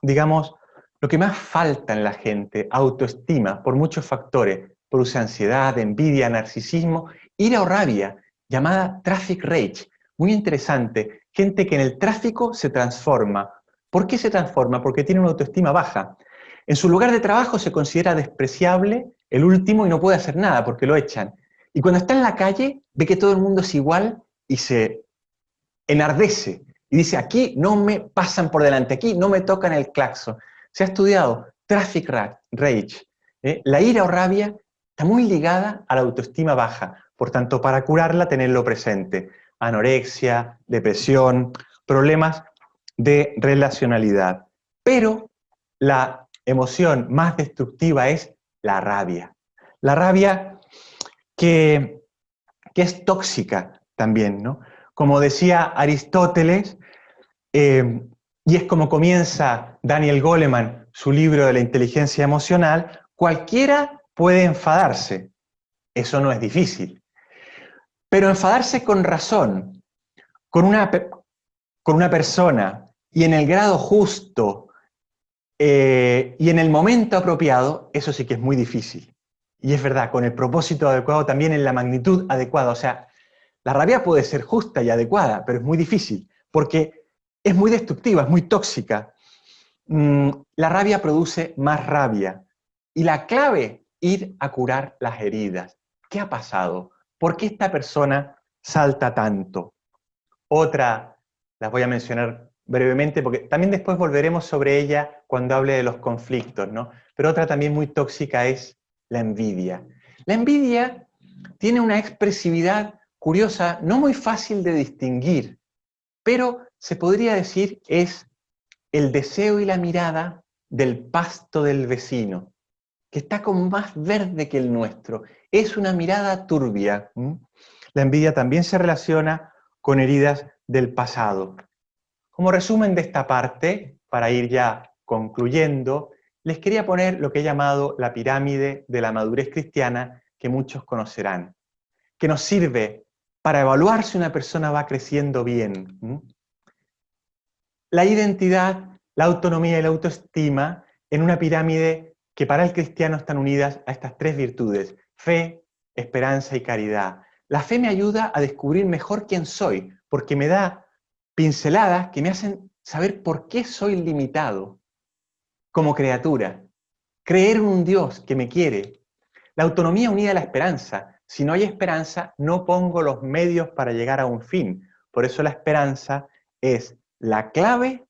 S1: digamos, lo que más falta en la gente. Autoestima, por muchos factores. Produce ansiedad, envidia, narcisismo, ira o rabia, llamada traffic rage. Muy interesante. Gente que en el tráfico se transforma. ¿Por qué se transforma? Porque tiene una autoestima baja. En su lugar de trabajo se considera despreciable, el último, y no puede hacer nada porque lo echan. Y cuando está en la calle, ve que todo el mundo es igual y se enardece. Y dice, aquí no me pasan por delante, aquí no me tocan el claxon. Se ha estudiado traffic rage. La ira o rabia está muy ligada a la autoestima baja. Por tanto, para curarla, tenerlo presente. Anorexia, depresión, problemas de relacionalidad. Pero la emoción más destructiva es la rabia. La rabia que es tóxica también, ¿no? Como decía Aristóteles, y es como comienza Daniel Goleman su libro de la inteligencia emocional, cualquiera puede enfadarse. Eso no es difícil. Pero enfadarse con razón, con una persona, y en el grado justo, y en el momento apropiado, eso sí que es muy difícil. Y es verdad, con el propósito adecuado, también en la magnitud adecuada. O sea, la rabia puede ser justa y adecuada, pero es muy difícil, porque es muy destructiva, es muy tóxica. La rabia produce más rabia. Y la clave, ir a curar las heridas. ¿Qué ha pasado? ¿Por qué esta persona salta tanto? Otra, las voy a mencionar brevemente, porque también después volveremos sobre ella cuando hable de los conflictos, ¿no? Pero otra también muy tóxica es la envidia. La envidia tiene una expresividad curiosa, no muy fácil de distinguir, pero se podría decir es el deseo y la mirada del pasto del vecino, que está como más verde que el nuestro. Es una mirada turbia. La envidia también se relaciona con heridas del pasado. Como resumen de esta parte, para ir ya concluyendo, les quería poner lo que he llamado la pirámide de la madurez cristiana, que muchos conocerán, que nos sirve para evaluar si una persona va creciendo bien. La identidad, la autonomía y la autoestima en una pirámide que para el cristiano están unidas a estas 3 virtudes: fe, esperanza y caridad. La fe me ayuda a descubrir mejor quién soy, porque me da pinceladas que me hacen saber por qué soy limitado como criatura. Creer en un Dios que me quiere. La autonomía unida a la esperanza. Si no hay esperanza, no pongo los medios para llegar a un fin. Por eso la esperanza es la clave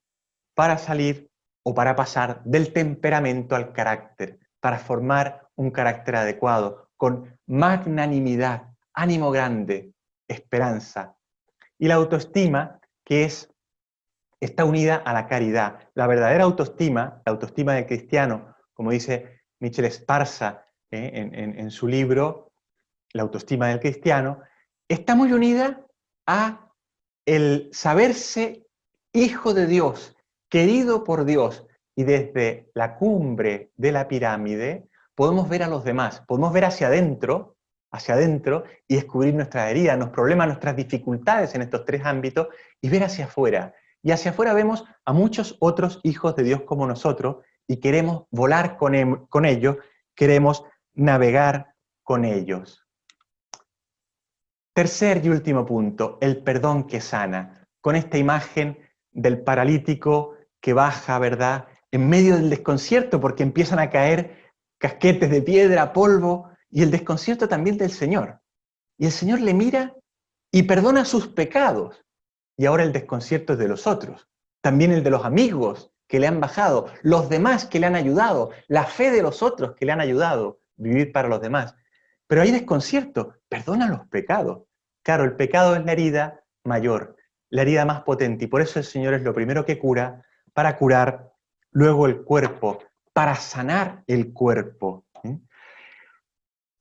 S1: para salir o para pasar del temperamento al carácter, para formar un carácter adecuado, con magnanimidad, ánimo grande, esperanza. Y la autoestima, que está unida a la caridad. La verdadera autoestima, la autoestima del cristiano, como dice Michel Esparza en su libro La autoestima del cristiano, está muy unida a el saberse hijo de Dios, querido por Dios, y desde la cumbre de la pirámide podemos ver a los demás, podemos ver hacia adentro y descubrir nuestras heridas, nuestros problemas, nuestras dificultades en estos tres ámbitos y ver hacia afuera. Y hacia afuera vemos a muchos otros hijos de Dios como nosotros y queremos volar con ellos, queremos navegar con ellos. Tercer y último punto, el perdón que sana. Con esta imagen del paralítico que baja, ¿verdad?, en medio del desconcierto porque empiezan a caer casquetes de piedra, polvo, y el desconcierto también del Señor. Y el Señor le mira y perdona sus pecados. Y ahora el desconcierto es de los otros. También el de los amigos que le han bajado, los demás que le han ayudado, la fe de los otros que le han ayudado a vivir para los demás. Pero hay desconcierto, perdona los pecados. Claro, el pecado es la herida mayor, la herida más potente, y por eso el Señor es lo primero que cura, para curar luego el cuerpo, para sanar el cuerpo.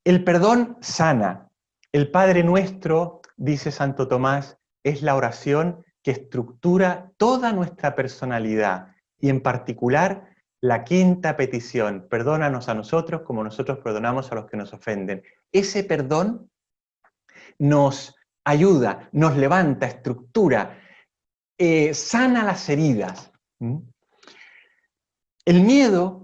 S1: El perdón sana. El Padre Nuestro, dice Santo Tomás, es la oración que estructura toda nuestra personalidad, y en particular la quinta petición, perdónanos a nosotros como nosotros perdonamos a los que nos ofenden. Ese perdón nos ayuda, nos levanta, estructura, sana las heridas. El miedo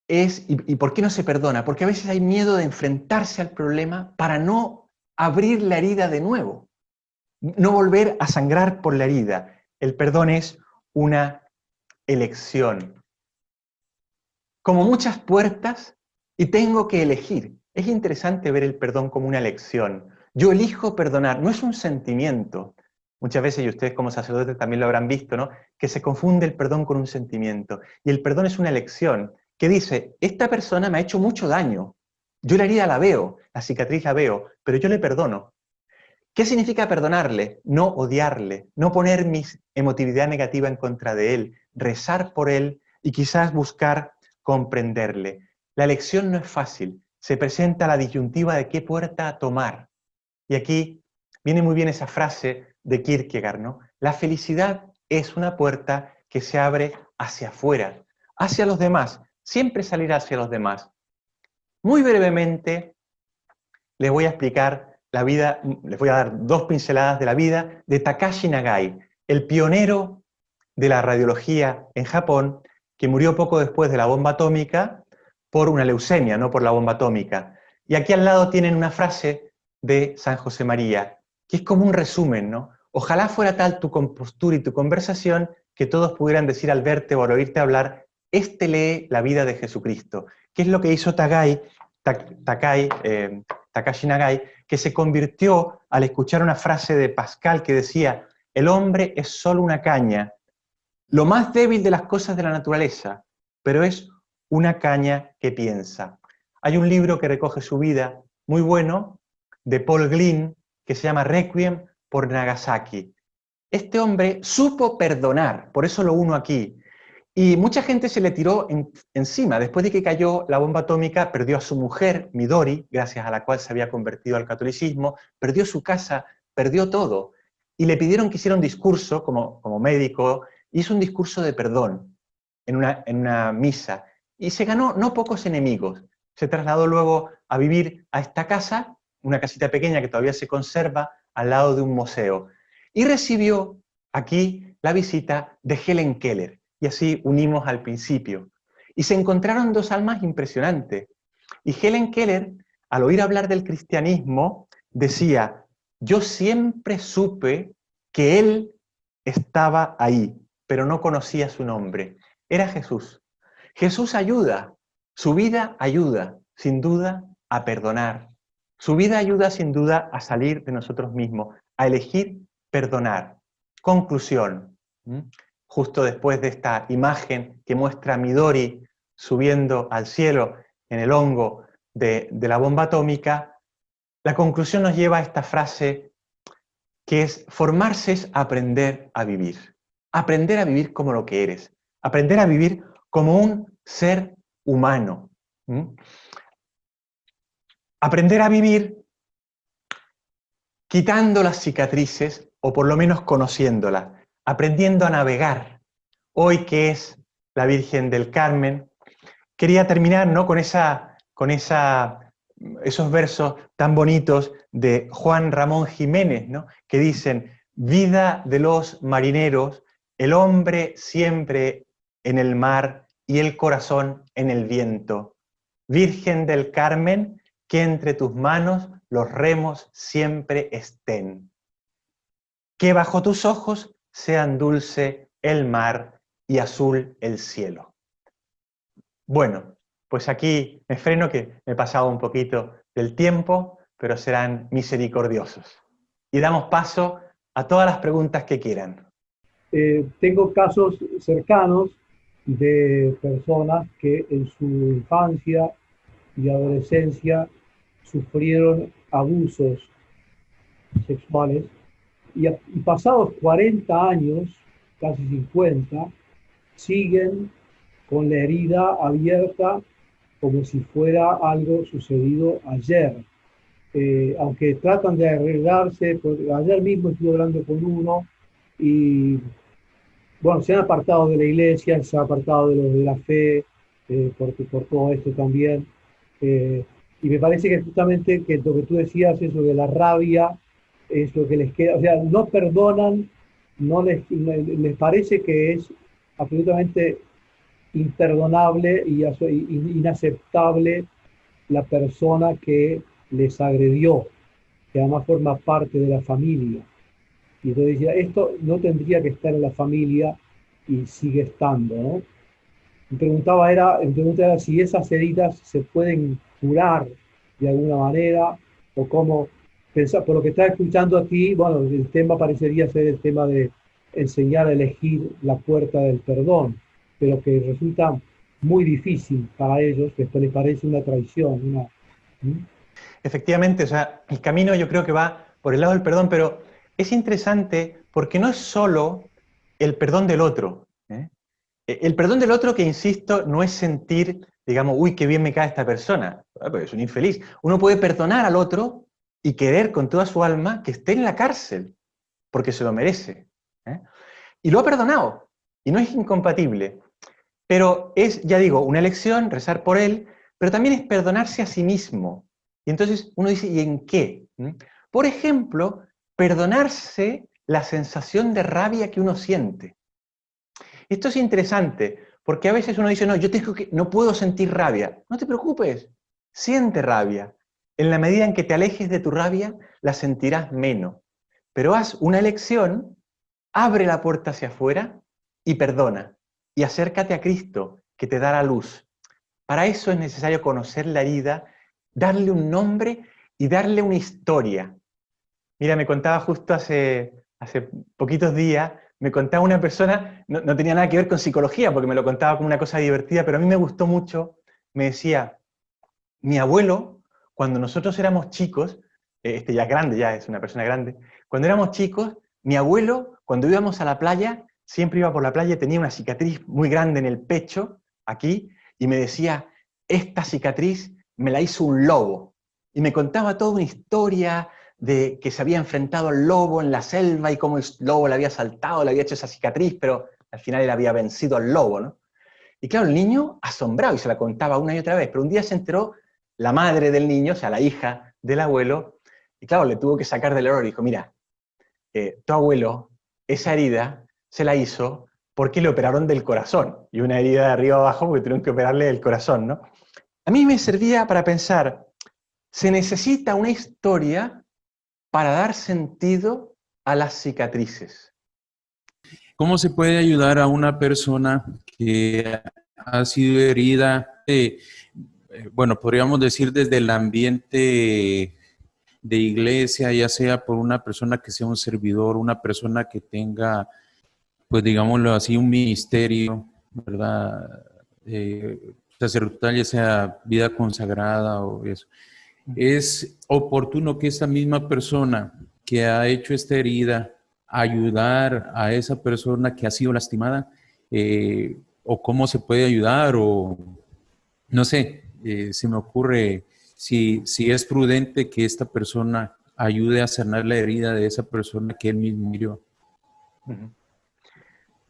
S1: es, ¿y por qué no se perdona? Porque a veces hay miedo de enfrentarse al problema para no abrir la herida de nuevo, no volver a sangrar por la herida. El perdón es una elección. Como muchas puertas, y tengo que elegir. Es interesante ver el perdón como una elección. Yo elijo perdonar, no es un sentimiento. Muchas veces, y ustedes como sacerdotes también lo habrán visto, ¿no?, que se confunde el perdón con un sentimiento. Y el perdón es una elección que dice, esta persona me ha hecho mucho daño. Yo la herida la veo, la cicatriz la veo, pero yo le perdono. ¿Qué significa perdonarle? No odiarle, no poner mi emotividad negativa en contra de él, rezar por él y quizás buscar comprenderle. La elección no es fácil, se presenta la disyuntiva de qué puerta tomar. Y aquí viene muy bien esa frase de Kierkegaard, ¿no? La felicidad es una puerta que se abre hacia afuera, hacia los demás, siempre salir hacia los demás. Muy brevemente les voy a explicar la vida, les voy a dar dos pinceladas de la vida de Takashi Nagai, el pionero de la radiología en Japón, que murió poco después de la bomba atómica por una leucemia, no por la bomba atómica. Y aquí al lado tienen una frase de San José María, que es como un resumen, ¿no? Ojalá fuera tal tu compostura y tu conversación que todos pudieran decir al verte o al oírte hablar, este lee la vida de Jesucristo. ¿Qué es lo que hizo Takashi Nagai? Que se convirtió al escuchar una frase de Pascal que decía, el hombre es solo una caña, lo más débil de las cosas de la naturaleza, pero es una caña que piensa. Hay un libro que recoge su vida, muy bueno, de Paul Glynn, que se llama Requiem por Nagasaki. Este hombre supo perdonar, por eso lo uno aquí. Y mucha gente se le tiró encima. Después de que cayó la bomba atómica, perdió a su mujer, Midori, gracias a la cual se había convertido al catolicismo, perdió su casa, perdió todo. Y le pidieron que hiciera un discurso como médico, hizo un discurso de perdón en una misa. Y se ganó no pocos enemigos. Se trasladó luego a vivir a esta casa, una casita pequeña que todavía se conserva, al lado de un museo. Y recibió aquí la visita de Helen Keller. Y así unimos al principio. Y se encontraron dos almas impresionantes. Y Helen Keller, al oír hablar del cristianismo, decía, yo siempre supe que él estaba ahí, pero no conocía su nombre. Era Jesús. Jesús ayuda, su vida ayuda, sin duda, a perdonar. Su vida ayuda, sin duda, a salir de nosotros mismos, a elegir perdonar. Conclusión. Justo después de esta imagen que muestra a Midori subiendo al cielo en el hongo de la bomba atómica, la conclusión nos lleva a esta frase que es, formarse es aprender a vivir. Aprender a vivir como lo que eres. Aprender a vivir como un ser humano. Aprender a vivir quitando las cicatrices, o por lo menos conociéndolas, aprendiendo a navegar. Hoy que es la Virgen del Carmen, quería terminar, ¿no?, con esa con esos versos tan bonitos de Juan Ramón Jiménez, ¿no? Que dicen: vida de los marineros, el hombre siempre en el mar y el corazón en el viento. Virgen del Carmen, que entre tus manos los remos siempre estén. Que bajo tus ojos sean dulce el mar y azul el cielo. Bueno, pues aquí me freno, que me he pasado un poquito del tiempo, pero serán misericordiosos. Y damos paso a todas las preguntas que quieran.
S2: Tengo casos cercanos de personas que en su infancia y adolescencia sufrieron abusos sexuales y pasados 40 años, casi 50, siguen con la herida abierta como si fuera algo sucedido ayer. Aunque tratan de arreglarse, ayer mismo estuve hablando con uno y bueno, se han apartado de la iglesia, se han apartado de la fe, por todo esto también. Eh, y me parece que justamente que lo que tú decías, eso de la rabia, es lo que les queda, o sea, no perdonan, les parece que es absolutamente imperdonable y inaceptable la persona que les agredió, que además forma parte de la familia. Y entonces decía, esto no tendría que estar en la familia y sigue estando, ¿no? Mi pregunta era si esas heridas se pueden curar de alguna manera o cómo pensar, por lo que estás escuchando a ti, bueno, el tema parecería ser el tema de enseñar a elegir la puerta del perdón, pero que resulta muy difícil para ellos, que esto les parece una traición, ¿Mm?
S1: Efectivamente, o sea, el camino yo creo que va por el lado del perdón, pero es interesante porque no es solo el perdón del otro, ¿eh? El perdón del otro, que insisto, no es sentir, digamos, uy, qué bien me cae esta persona, pues es un infeliz. Uno puede perdonar al otro y querer con toda su alma que esté en la cárcel, porque se lo merece, ¿eh? Y lo ha perdonado, y no es incompatible. Pero es, ya digo, una elección, rezar por él, pero también es perdonarse a sí mismo. Y entonces uno dice, ¿y en qué? Por ejemplo, perdonarse la sensación de rabia que uno siente. Esto es interesante, porque a veces uno dice, no, no puedo sentir rabia. No te preocupes, siente rabia. En la medida en que te alejes de tu rabia, la sentirás menos. Pero haz una elección, abre la puerta hacia afuera y perdona. Y acércate a Cristo, que te da la luz. Para eso es necesario conocer la herida, darle un nombre y darle una historia. Mira, me contaba justo hace poquitos días, me contaba una persona, no tenía nada que ver con psicología, porque me lo contaba como una cosa divertida, pero a mí me gustó mucho. Me decía, mi abuelo, cuando nosotros éramos chicos, este ya es grande, ya es una persona grande, cuando éramos chicos, mi abuelo, cuando íbamos a la playa, siempre iba por la playa y tenía una cicatriz muy grande en el pecho, aquí, y me decía, esta cicatriz me la hizo un lobo. Y me contaba toda una historia de que se había enfrentado al lobo en la selva y cómo el lobo le había saltado, le había hecho esa cicatriz, pero al final él había vencido al lobo, ¿no? Y claro, el niño asombrado y se la contaba una y otra vez, pero un día se enteró la madre del niño, o sea, la hija del abuelo, y claro, le tuvo que sacar del error y dijo, mira, tu abuelo, esa herida se la hizo porque le operaron del corazón, y una herida de arriba abajo porque tuvieron que operarle del corazón, ¿no? A mí me servía para pensar, se necesita una historia para dar sentido a las cicatrices.
S3: ¿Cómo se puede ayudar a una persona que ha sido herida, bueno, podríamos decir desde el ambiente de iglesia, ya sea por una persona que sea un servidor, una persona que tenga, pues digámoslo así, un ministerio, ¿verdad? Sacerdotal, ya sea vida consagrada o eso. Es oportuno que esta misma persona que ha hecho esta herida ayudar a esa persona que ha sido lastimada, o cómo se puede ayudar, o no sé, se me ocurre si es prudente que esta persona ayude a sanar la herida de esa persona que él mismo hirió.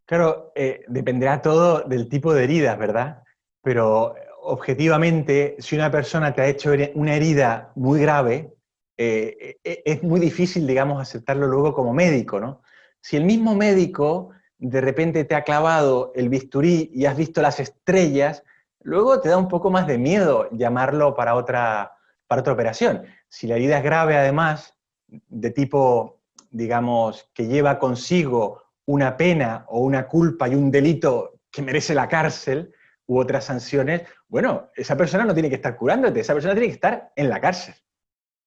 S1: Claro, dependerá todo del tipo de heridas, ¿verdad? Pero objetivamente, si una persona te ha hecho una herida muy grave, es muy difícil, digamos, aceptarlo luego como médico, ¿no? Si el mismo médico de repente te ha clavado el bisturí y has visto las estrellas, luego te da un poco más de miedo llamarlo para otra operación. Si la herida es grave, además, de tipo, digamos, que lleva consigo una pena o una culpa y un delito que merece la cárcel u otras sanciones, bueno, esa persona no tiene que estar curándote, esa persona tiene que estar en la cárcel.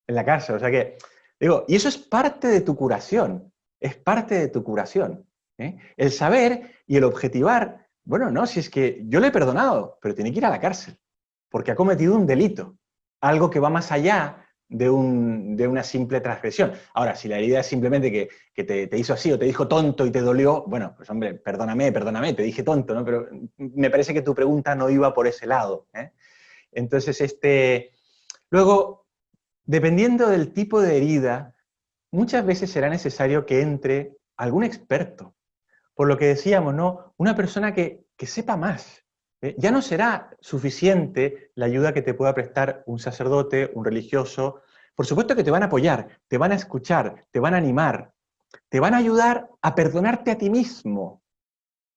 S1: En la cárcel, o sea que, digo, y eso es parte de tu curación, es parte de tu curación. ¿Eh? El saber y el objetivar, bueno, no, si es que yo le he perdonado, pero tiene que ir a la cárcel, porque ha cometido un delito, algo que va más allá de una simple transgresión. Ahora, si la herida es simplemente que te hizo así o te dijo tonto y te dolió, bueno, pues hombre, perdóname, te dije tonto, ¿no? Pero me parece que tu pregunta no iba por ese lado. ¿Eh? Entonces, luego, dependiendo del tipo de herida, muchas veces será necesario que entre algún experto. Por lo que decíamos, ¿no? Una persona que sepa más. Ya no será suficiente la ayuda que te pueda prestar un sacerdote, un religioso. Por supuesto que te van a apoyar, te van a escuchar, te van a animar, te van a ayudar a perdonarte a ti mismo,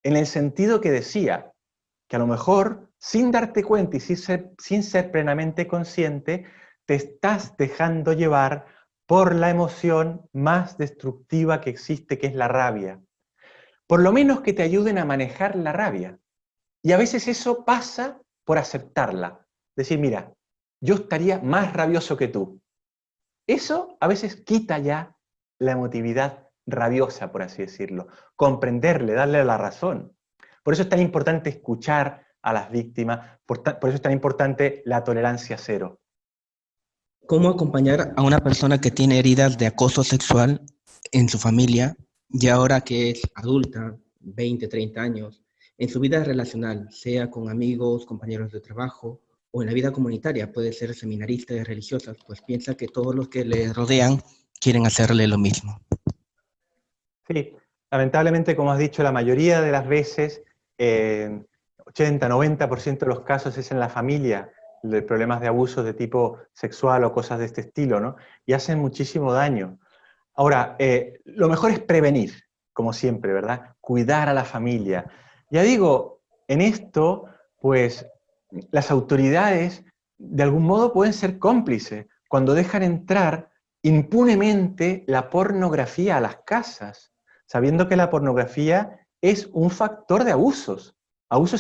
S1: en el sentido que decía, que a lo mejor, sin darte cuenta y sin ser plenamente consciente, te estás dejando llevar por la emoción más destructiva que existe, que es la rabia. Por lo menos que te ayuden a manejar la rabia. Y a veces eso pasa por aceptarla. Decir, mira, yo estaría más rabioso que tú. Eso a veces quita ya la emotividad rabiosa, por así decirlo. Comprenderle, darle la razón. Por eso es tan importante escuchar a las víctimas, por eso es tan importante la tolerancia cero.
S4: ¿Cómo acompañar a una persona que tiene heridas de acoso sexual en su familia y ahora que es adulta, 20, 30 años, en su vida relacional, sea con amigos, compañeros de trabajo o en la vida comunitaria, puede ser seminarista de religiosas, pues piensa que todos los que le rodean quieren hacerle lo mismo?
S1: Sí, lamentablemente, como has dicho, la mayoría de las veces, 80-90% de los casos es en la familia, de problemas de abuso de tipo sexual o cosas de este estilo, ¿no? Y hacen muchísimo daño. Ahora, lo mejor es prevenir, como siempre, ¿verdad? Cuidar a la familia. Ya digo, en esto, pues, las autoridades, de algún modo, pueden ser cómplices cuando dejan entrar impunemente la pornografía a las casas, sabiendo que la pornografía es un factor de abusos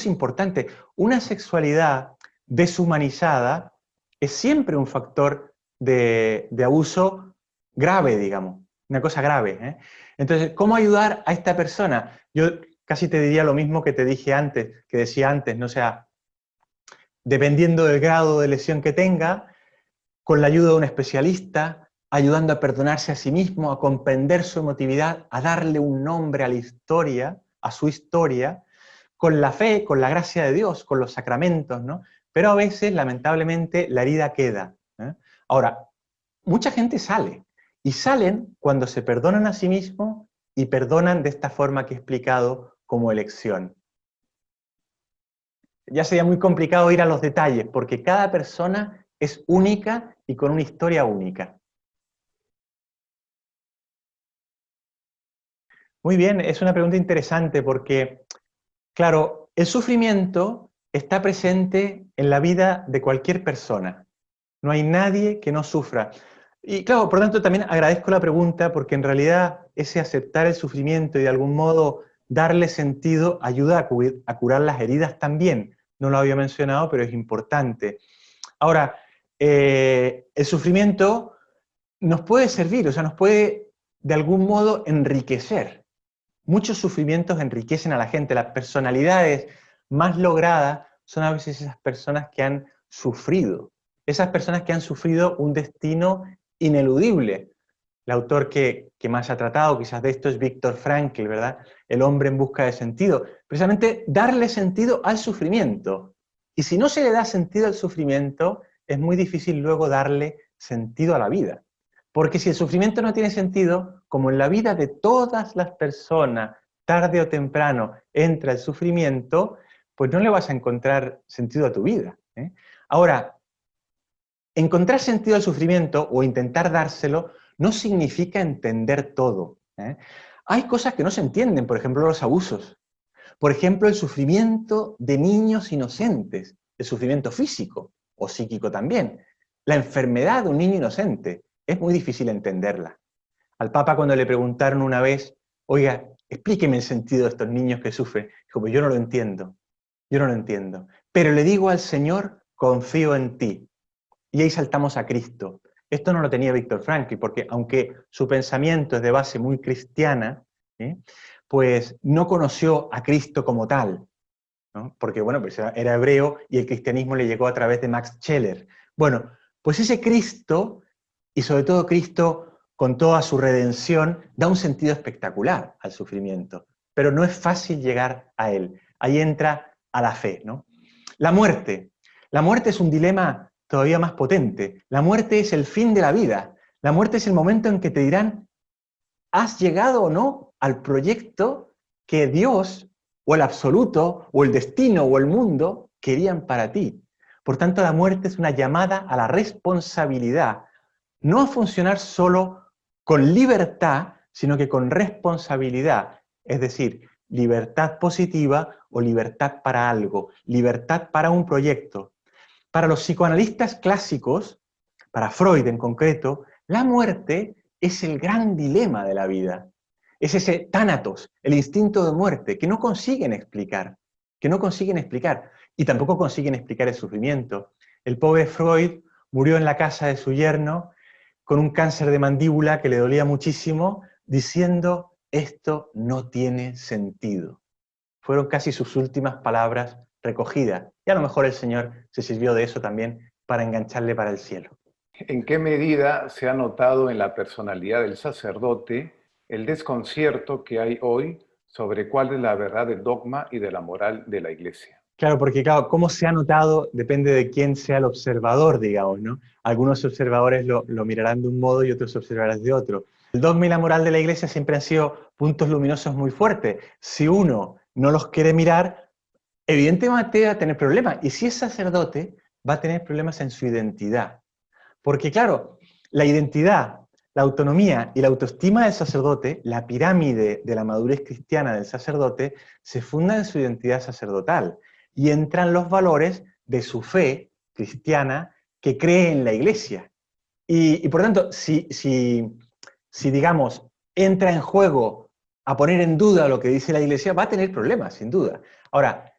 S1: importantes. Una sexualidad deshumanizada es siempre un factor de abuso grave, digamos, una cosa grave. ¿Eh? Entonces, ¿cómo ayudar a esta persona? Yo casi te diría lo mismo que te dije antes, que decía antes, ¿no? O sea, dependiendo del grado de lesión que tenga, con la ayuda de un especialista, ayudando a perdonarse a sí mismo, a comprender su emotividad, a darle un nombre a la historia, a su historia, con la fe, con la gracia de Dios, con los sacramentos, ¿no? Pero a veces, lamentablemente, la herida queda. ¿Eh? Ahora, mucha gente sale, y salen cuando se perdonan a sí mismos y perdonan de esta forma que he explicado como elección. Ya sería muy complicado ir a los detalles, porque cada persona es única y con una historia única. Muy bien, es una pregunta interesante porque, claro, el sufrimiento está presente en la vida de cualquier persona. No hay nadie que no sufra. Y claro, por tanto, también agradezco la pregunta porque en realidad ese aceptar el sufrimiento y de algún modo darle sentido ayuda a curar las heridas también. No lo había mencionado, pero es importante. Ahora, el sufrimiento nos puede servir, o sea, nos puede de algún modo enriquecer. Muchos sufrimientos enriquecen a la gente. Las personalidades más logradas son a veces esas personas que han sufrido. Esas personas que han sufrido un destino ineludible. El autor que más ha tratado quizás de esto es Viktor Frankl, ¿verdad? El hombre en busca de sentido. Precisamente darle sentido al sufrimiento. Y si no se le da sentido al sufrimiento, es muy difícil luego darle sentido a la vida. Porque si el sufrimiento no tiene sentido, como en la vida de todas las personas, tarde o temprano entra el sufrimiento, pues no le vas a encontrar sentido a tu vida. ¿eh? Ahora, encontrar sentido al sufrimiento o intentar dárselo no significa entender todo, ¿eh? Hay cosas que no se entienden, por ejemplo, los abusos. Por ejemplo, el sufrimiento de niños inocentes, el sufrimiento físico o psíquico también. La enfermedad de un niño inocente es muy difícil entenderla. Al Papa cuando le preguntaron una vez, oiga, explíqueme el sentido de estos niños que sufren, dijo, pues yo no lo entiendo, yo no lo entiendo. Pero le digo al Señor, confío en ti. Y ahí saltamos a Cristo. Esto no lo tenía Víctor Frankl, porque aunque su pensamiento es de base muy cristiana, ¿eh? Pues no conoció a Cristo como tal, ¿no? Porque bueno, pues era hebreo y el cristianismo le llegó a través de Max Scheler. Bueno, pues ese Cristo, y sobre todo Cristo con toda su redención, da un sentido espectacular al sufrimiento, pero no es fácil llegar a él. Ahí entra a la fe, ¿no? La muerte. La muerte es un dilema todavía más potente. La muerte es el fin de la vida. La muerte es el momento en que te dirán, ¿has llegado o no al proyecto que Dios, o el absoluto, o el destino, o el mundo querían para ti? Por tanto, la muerte es una llamada a la responsabilidad, no a funcionar solo con libertad, sino que con responsabilidad, es decir, libertad positiva o libertad para algo, libertad para un proyecto. Para los psicoanalistas clásicos, para Freud en concreto, la muerte es el gran dilema de la vida. Es ese tánatos, el instinto de muerte, que no consiguen explicar, y tampoco consiguen explicar el sufrimiento. El pobre Freud murió en la casa de su yerno con un cáncer de mandíbula que le dolía muchísimo, diciendo, esto no tiene sentido. Fueron casi sus últimas palabras recogidas. Y a lo mejor el Señor se sirvió de eso también para engancharle para el cielo.
S5: ¿En qué medida se ha notado en la personalidad del sacerdote el desconcierto que hay hoy sobre cuál es la verdad del dogma y de la moral de la Iglesia?
S1: Claro, porque claro, cómo se ha notado depende de quién sea el observador, digamos, ¿no? Algunos observadores lo mirarán de un modo y otros observarán de otro. El dogma y la moral de la Iglesia siempre han sido puntos luminosos muy fuertes. Si uno no los quiere mirar, evidentemente va a tener problemas. Y si es sacerdote, va a tener problemas en su identidad. Porque claro, la identidad, la autonomía y la autoestima del sacerdote, la pirámide de la madurez cristiana del sacerdote, se funda en su identidad sacerdotal. Y entran los valores de su fe cristiana que cree en la Iglesia. Y por tanto, si digamos, entra en juego a poner en duda lo que dice la Iglesia, va a tener problemas, sin duda. Ahora,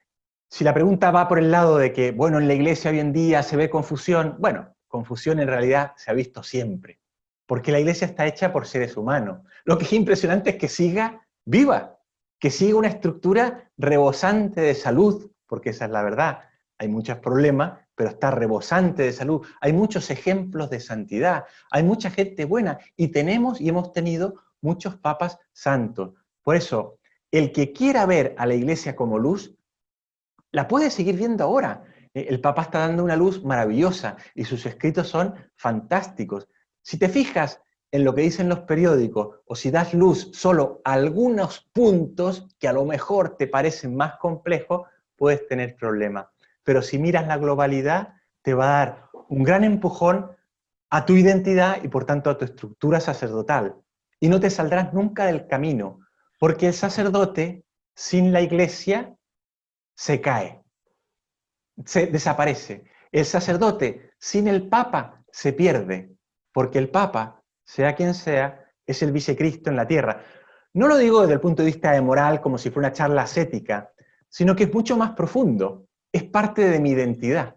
S1: si la pregunta va por el lado de que, bueno, en la Iglesia hoy en día se ve confusión, bueno, confusión en realidad se ha visto siempre, porque la Iglesia está hecha por seres humanos. Lo que es impresionante es que siga viva, que siga una estructura rebosante de salud, porque esa es la verdad. Hay muchos problemas, pero está rebosante de salud. Hay muchos ejemplos de santidad, hay mucha gente buena, y tenemos y hemos tenido muchos papas santos. Por eso, el que quiera ver a la Iglesia como luz, la puede seguir viendo ahora. El Papa está dando una luz maravillosa y sus escritos son fantásticos. Si te fijas en lo que dicen los periódicos o si das luz solo a algunos puntos que a lo mejor te parecen más complejos, puedes tener problemas. Pero si miras la globalidad, te va a dar un gran empujón a tu identidad y por tanto a tu estructura sacerdotal. Y no te saldrás nunca del camino, porque el sacerdote sin la Iglesia se cae, se desaparece. El sacerdote sin el Papa se pierde, porque el Papa, sea quien sea, es el vicecristo en la tierra. No lo digo desde el punto de vista de moral como si fuera una charla ascética, sino que es mucho más profundo, es parte de mi identidad.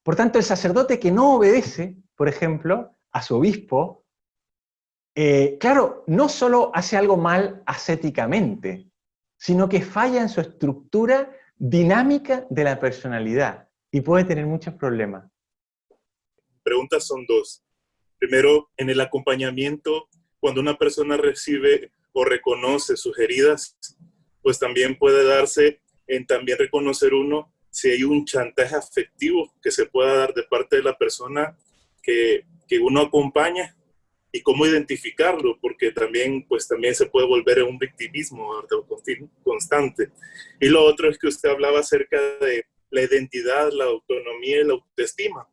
S1: Por tanto, el sacerdote que no obedece, por ejemplo, a su obispo, claro, no solo hace algo mal ascéticamente, sino que falla en su estructura dinámica de la personalidad y puede tener muchos problemas.
S6: Preguntas son dos. Primero, en el acompañamiento, cuando una persona recibe o reconoce sus heridas, pues también puede darse en también reconocer uno si hay un chantaje afectivo que se pueda dar de parte de la persona que uno acompaña y cómo identificarlo, porque también, pues, también se puede volver un victimismo constante. Y lo otro es que usted hablaba acerca la identidad, la autonomía y la autoestima.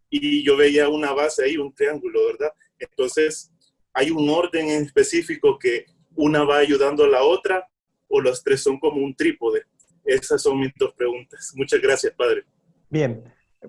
S6: Y yo veía una base ahí, un triángulo, ¿verdad? Entonces, ¿hay un orden en específico que una va ayudando a la otra o los tres son como un trípode? Esas son mis dos preguntas. Muchas gracias, padre.
S1: Bien.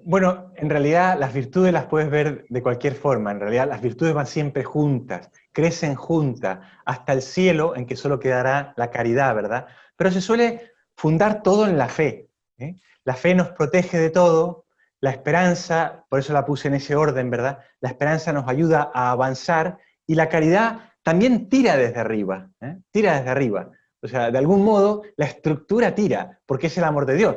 S1: Bueno, en realidad las virtudes las puedes ver de cualquier forma. En realidad las virtudes van siempre juntas, crecen juntas, hasta el cielo en que solo quedará la caridad, ¿verdad? Pero se suele fundar todo en la fe, ¿eh? La fe nos protege de todo, la esperanza, por eso la puse en ese orden, ¿verdad? La esperanza nos ayuda a avanzar y la caridad también tira desde arriba, ¿eh? Tira desde arriba. O sea, de algún modo la estructura tira, porque es el amor de Dios.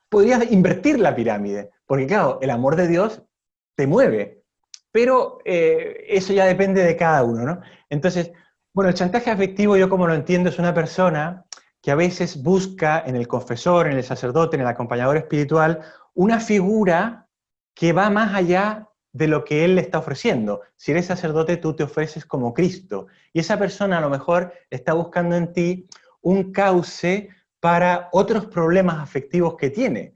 S1: Podrías invertir la pirámide, porque claro, el amor de Dios te mueve, pero eso ya depende de cada uno, ¿no? Entonces, bueno, el chantaje afectivo, yo como lo entiendo, es una persona que a veces busca en el confesor, en el sacerdote, en el acompañador espiritual, una figura que va más allá de lo que él le está ofreciendo. Si eres sacerdote, tú te ofreces como Cristo, y esa persona a lo mejor está buscando en ti un cauce para otros problemas afectivos que tiene,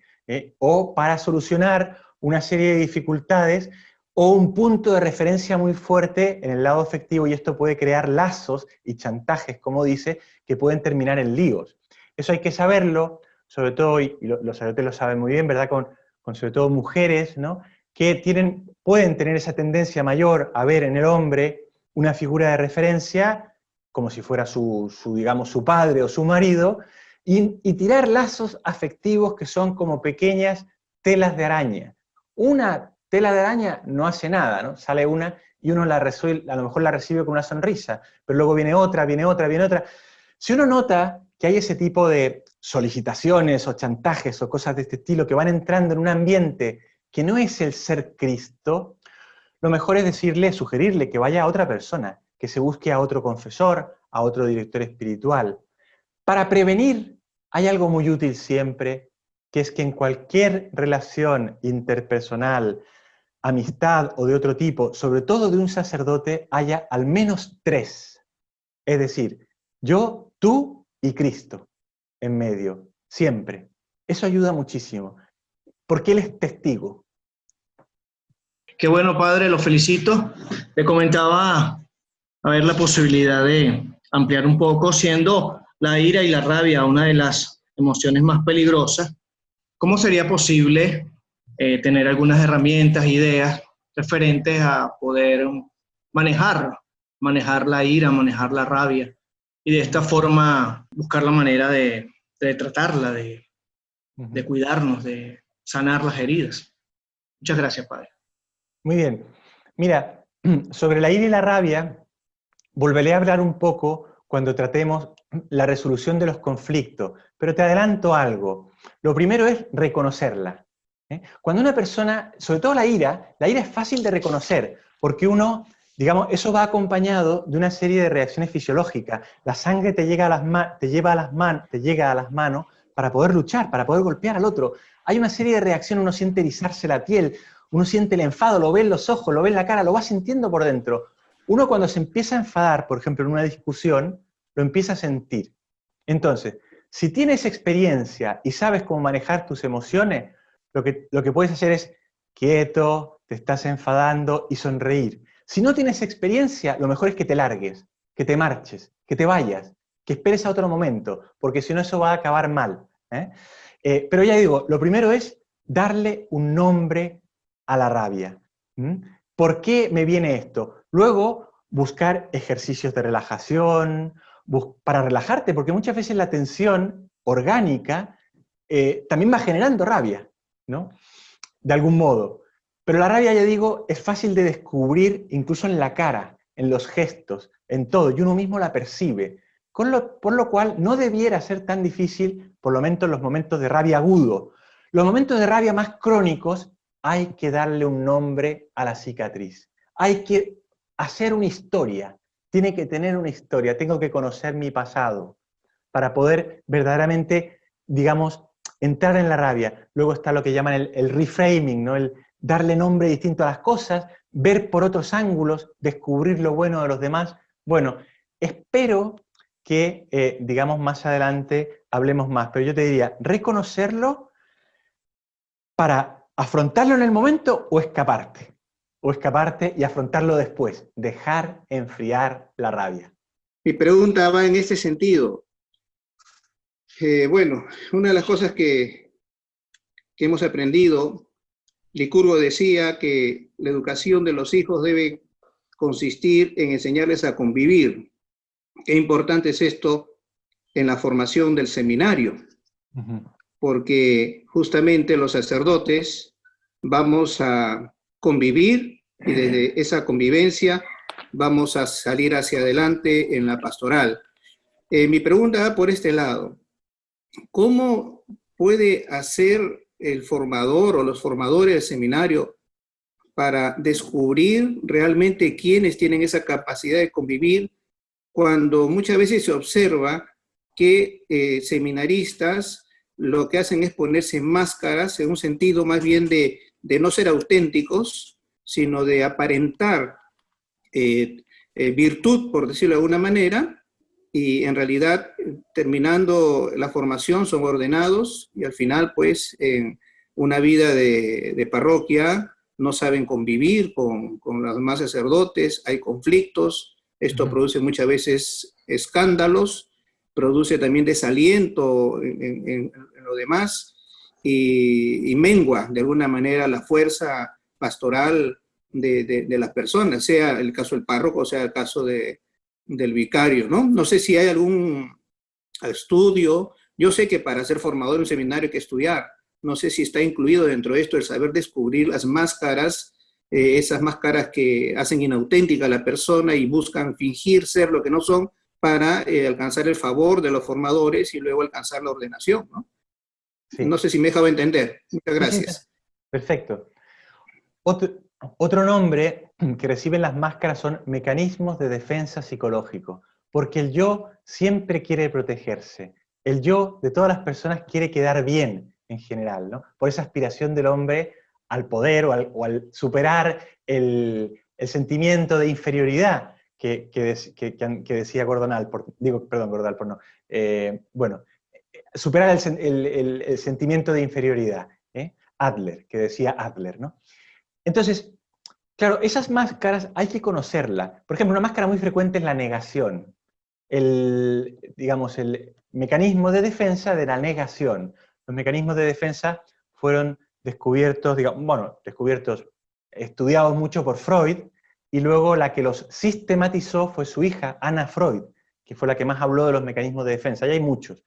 S1: o para solucionar una serie de dificultades, o un punto de referencia muy fuerte en el lado afectivo, y esto puede crear lazos y chantajes, como dice, que pueden terminar en líos. Eso hay que saberlo, sobre todo, y los sacerdotes lo saben muy bien, ¿verdad? Con sobre todo mujeres, ¿no? Que pueden tener esa tendencia mayor a ver en el hombre una figura de referencia, como si fuera digamos, su padre o su marido, y tirar lazos afectivos que son como pequeñas telas de araña. Una tela de araña no hace nada, ¿no? Sale una y uno a lo mejor la recibe con una sonrisa, pero luego viene otra, viene otra, viene otra. Si uno nota que hay ese tipo de solicitaciones o chantajes o cosas de este estilo que van entrando en un ambiente que no es el ser Cristo, lo mejor es sugerirle que vaya a otra persona, que se busque a otro confesor, a otro director espiritual. Para prevenir, hay algo muy útil siempre, que es que en cualquier relación interpersonal, amistad o de otro tipo, sobre todo de un sacerdote, haya al menos 3. Es decir, yo, tú y Cristo en medio, siempre. Eso ayuda muchísimo, porque Él es testigo.
S7: Qué bueno, padre, lo felicito. Le comentaba a ver la posibilidad de ampliar un poco, siendo la ira y la rabia una de las emociones más peligrosas. ¿Cómo sería posible tener algunas herramientas, ideas referentes a poder manejar la ira, manejar la rabia y de esta forma buscar la manera de tratarla, de cuidarnos, de sanar las heridas? Muchas gracias, padre.
S1: Muy bien. Mira, sobre la ira y la rabia, volveré a hablar un poco cuando tratemos la resolución de los conflictos, pero te adelanto algo. Lo primero es reconocerla. Cuando una persona, sobre todo la ira es fácil de reconocer, porque uno, digamos, eso va acompañado de una serie de reacciones fisiológicas. La sangre te llega a las manos para poder luchar, para poder golpear al otro. Hay una serie de reacciones, uno siente erizarse la piel, uno siente el enfado, lo ve en los ojos, lo ve en la cara, lo va sintiendo por dentro. Uno cuando se empieza a enfadar, por ejemplo, en una discusión, lo empieza a sentir. Entonces, si tienes experiencia y sabes cómo manejar tus emociones, lo que puedes hacer es quieto, te estás enfadando y sonreír. Si no tienes experiencia, lo mejor es que te largues, que te marches, que te vayas, que esperes a otro momento, porque si no eso va a acabar mal. Pero ya digo, lo primero es darle un nombre a la rabia. ¿Por qué me viene esto? Luego, buscar ejercicios de relajación, para relajarte, porque muchas veces la tensión orgánica también va generando rabia, ¿no? De algún modo. Pero la rabia, ya digo, es fácil de descubrir incluso en la cara, en los gestos, en todo, y uno mismo la percibe. Por lo cual no debiera ser tan difícil, por lo menos en los momentos de rabia agudo. Los momentos de rabia más crónicos, hay que darle un nombre a la cicatriz. Hay que hacer una historia. Tiene que tener una historia. Tengo que conocer mi pasado para poder verdaderamente, digamos, entrar en la rabia. Luego está lo que llaman el reframing, ¿no? El darle nombre distinto a las cosas, ver por otros ángulos, descubrir lo bueno de los demás. Bueno, espero que, digamos, más adelante hablemos más, pero yo te diría, reconocerlo, para afrontarlo en el momento o escaparte. O escaparte y afrontarlo después. Dejar enfriar la rabia.
S8: Mi pregunta va en este sentido. Bueno, una de las cosas que hemos aprendido, Licurgo decía que la educación de los hijos debe consistir en enseñarles a convivir. Qué importante es esto en la formación del seminario, porque justamente los sacerdotes vamos a convivir y desde esa convivencia vamos a salir hacia adelante en la pastoral. Mi pregunta va por este lado. ¿Cómo puede hacer el formador o los formadores del seminario para descubrir realmente quiénes tienen esa capacidad de convivir cuando muchas veces se observa que seminaristas lo que hacen es ponerse máscaras en un sentido más bien de no ser auténticos, sino de aparentar virtud, por decirlo de alguna manera, y en realidad terminando la formación son ordenados y al final pues en una vida de parroquia no saben convivir con los demás sacerdotes, hay conflictos, esto produce muchas veces escándalos, produce también desaliento en lo demás y mengua de alguna manera la fuerza pastoral de las personas, sea el caso del párroco, sea el caso del vicario, ¿no? No sé si hay algún estudio. Yo sé que para ser formador en un seminario hay que estudiar. No sé si está incluido dentro de esto el saber descubrir las máscaras, esas máscaras que hacen inauténtica a la persona y buscan fingir ser lo que no son para alcanzar el favor de los formadores y luego alcanzar la ordenación, ¿no? Sí. No sé si me dejaba entender. Muchas gracias.
S1: Sí. Perfecto. Otro nombre que reciben las máscaras son mecanismos de defensa psicológico, porque el yo siempre quiere protegerse. El yo de todas las personas quiere quedar bien en general, ¿no? Por esa aspiración del hombre al poder o al superar el sentimiento de inferioridad que decía Gordon Allport, Gordon Allport no, superar el sentimiento de inferioridad, Adler, que decía Adler, ¿no? Entonces, claro, esas máscaras hay que conocerlas. Por ejemplo, una máscara muy frecuente es la negación. El mecanismo de defensa de la negación. Los mecanismos de defensa fueron descubiertos, estudiados mucho por Freud, y luego la que los sistematizó fue su hija, Anna Freud, que fue la que más habló de los mecanismos de defensa. Y hay muchos.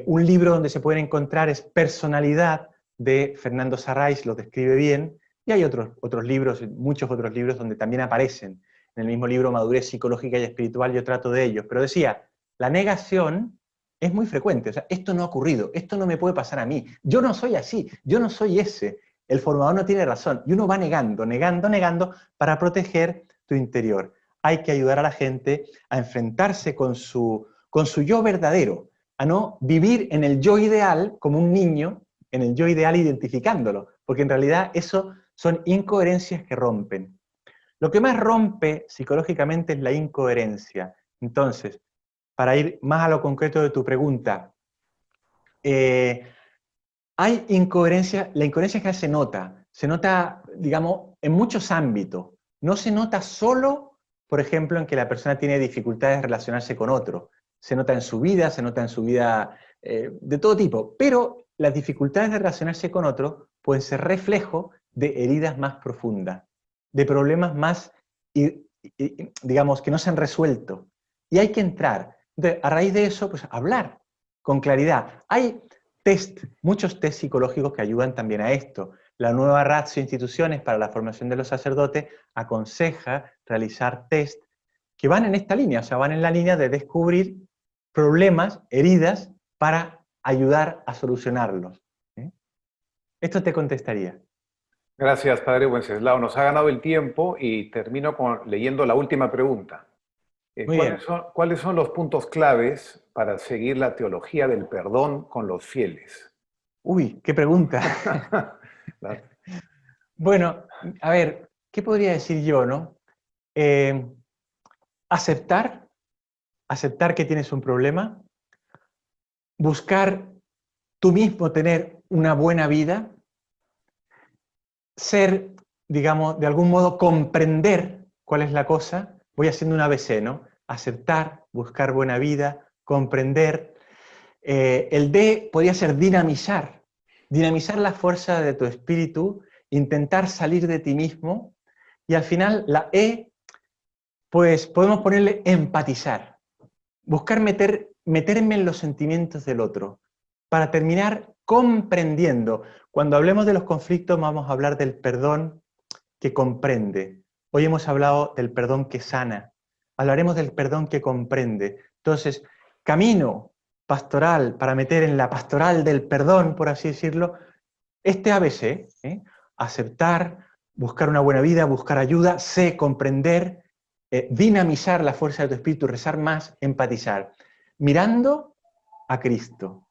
S1: Un libro donde se pueden encontrar es Personalidad, de Fernando Sarraís, lo describe bien, y hay otros libros, muchos otros libros donde también aparecen. En el mismo libro Madurez Psicológica y Espiritual yo trato de ellos, pero decía, la negación es muy frecuente, o sea, esto no ha ocurrido, esto no me puede pasar a mí, yo no soy así, yo no soy ese, el formador no tiene razón, y uno va negando para proteger tu interior. Hay que ayudar a la gente a enfrentarse con su yo verdadero, a no vivir en el yo ideal como un niño, en el yo ideal identificándolo, porque en realidad eso son incoherencias que rompen. Lo que más rompe psicológicamente es la incoherencia. Entonces, para ir más a lo concreto de tu pregunta, hay incoherencia, la incoherencia que se nota, digamos, en muchos ámbitos. No se nota solo, por ejemplo, en que la persona tiene dificultades de relacionarse con otro. Se nota en su vida de todo tipo, pero las dificultades de relacionarse con otro pueden ser reflejo de heridas más profundas, de problemas más, digamos, que no se han resuelto. Y hay que entrar. Entonces, a raíz de eso, pues hablar con claridad. Hay muchos test psicológicos que ayudan también a esto. La nueva Ratio Instituciones para la Formación de los Sacerdotes aconseja realizar test que van en esta línea, o sea, van en la línea de descubrir problemas, heridas, para ayudar a solucionarlos. Esto te contestaría.
S5: Gracias, Padre Wenceslao. Nos ha ganado el tiempo y termino leyendo la última pregunta. ¿Cuáles son los puntos claves para seguir la teología del perdón con los fieles?
S1: Uy, qué pregunta. Bueno, a ver, ¿qué podría decir yo, no? Aceptar que tienes un problema, buscar tú mismo tener una buena vida, ser, digamos, de algún modo comprender cuál es la cosa, voy haciendo un ABC, ¿no? Aceptar, buscar buena vida, comprender. El D podría ser dinamizar la fuerza de tu espíritu, intentar salir de ti mismo, y al final la E, pues podemos ponerle empatizar, buscar meterme en los sentimientos del otro, para terminar comprendiendo. Cuando hablemos de los conflictos vamos a hablar del perdón que comprende. Hoy hemos hablado del perdón que sana, hablaremos del perdón que comprende. Entonces, camino pastoral para meter en la pastoral del perdón, por así decirlo, este ABC, aceptar, buscar una buena vida, buscar ayuda, sé, comprender, dinamizar la fuerza de tu espíritu, rezar más, empatizar, mirando a Cristo,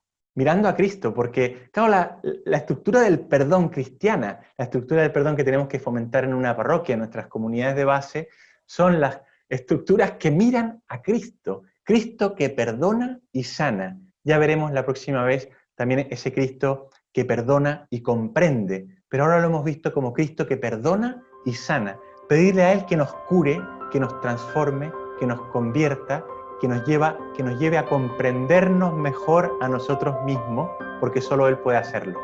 S1: porque, claro, la estructura del perdón cristiana, la estructura del perdón que tenemos que fomentar en una parroquia, en nuestras comunidades de base, son las estructuras que miran a Cristo, Cristo que perdona y sana. Ya veremos la próxima vez también ese Cristo que perdona y comprende, pero ahora lo hemos visto como Cristo que perdona y sana. Pedirle a Él que nos cure, que nos transforme, que nos convierta, que nos lleve a comprendernos mejor a nosotros mismos, porque solo Él puede hacerlo.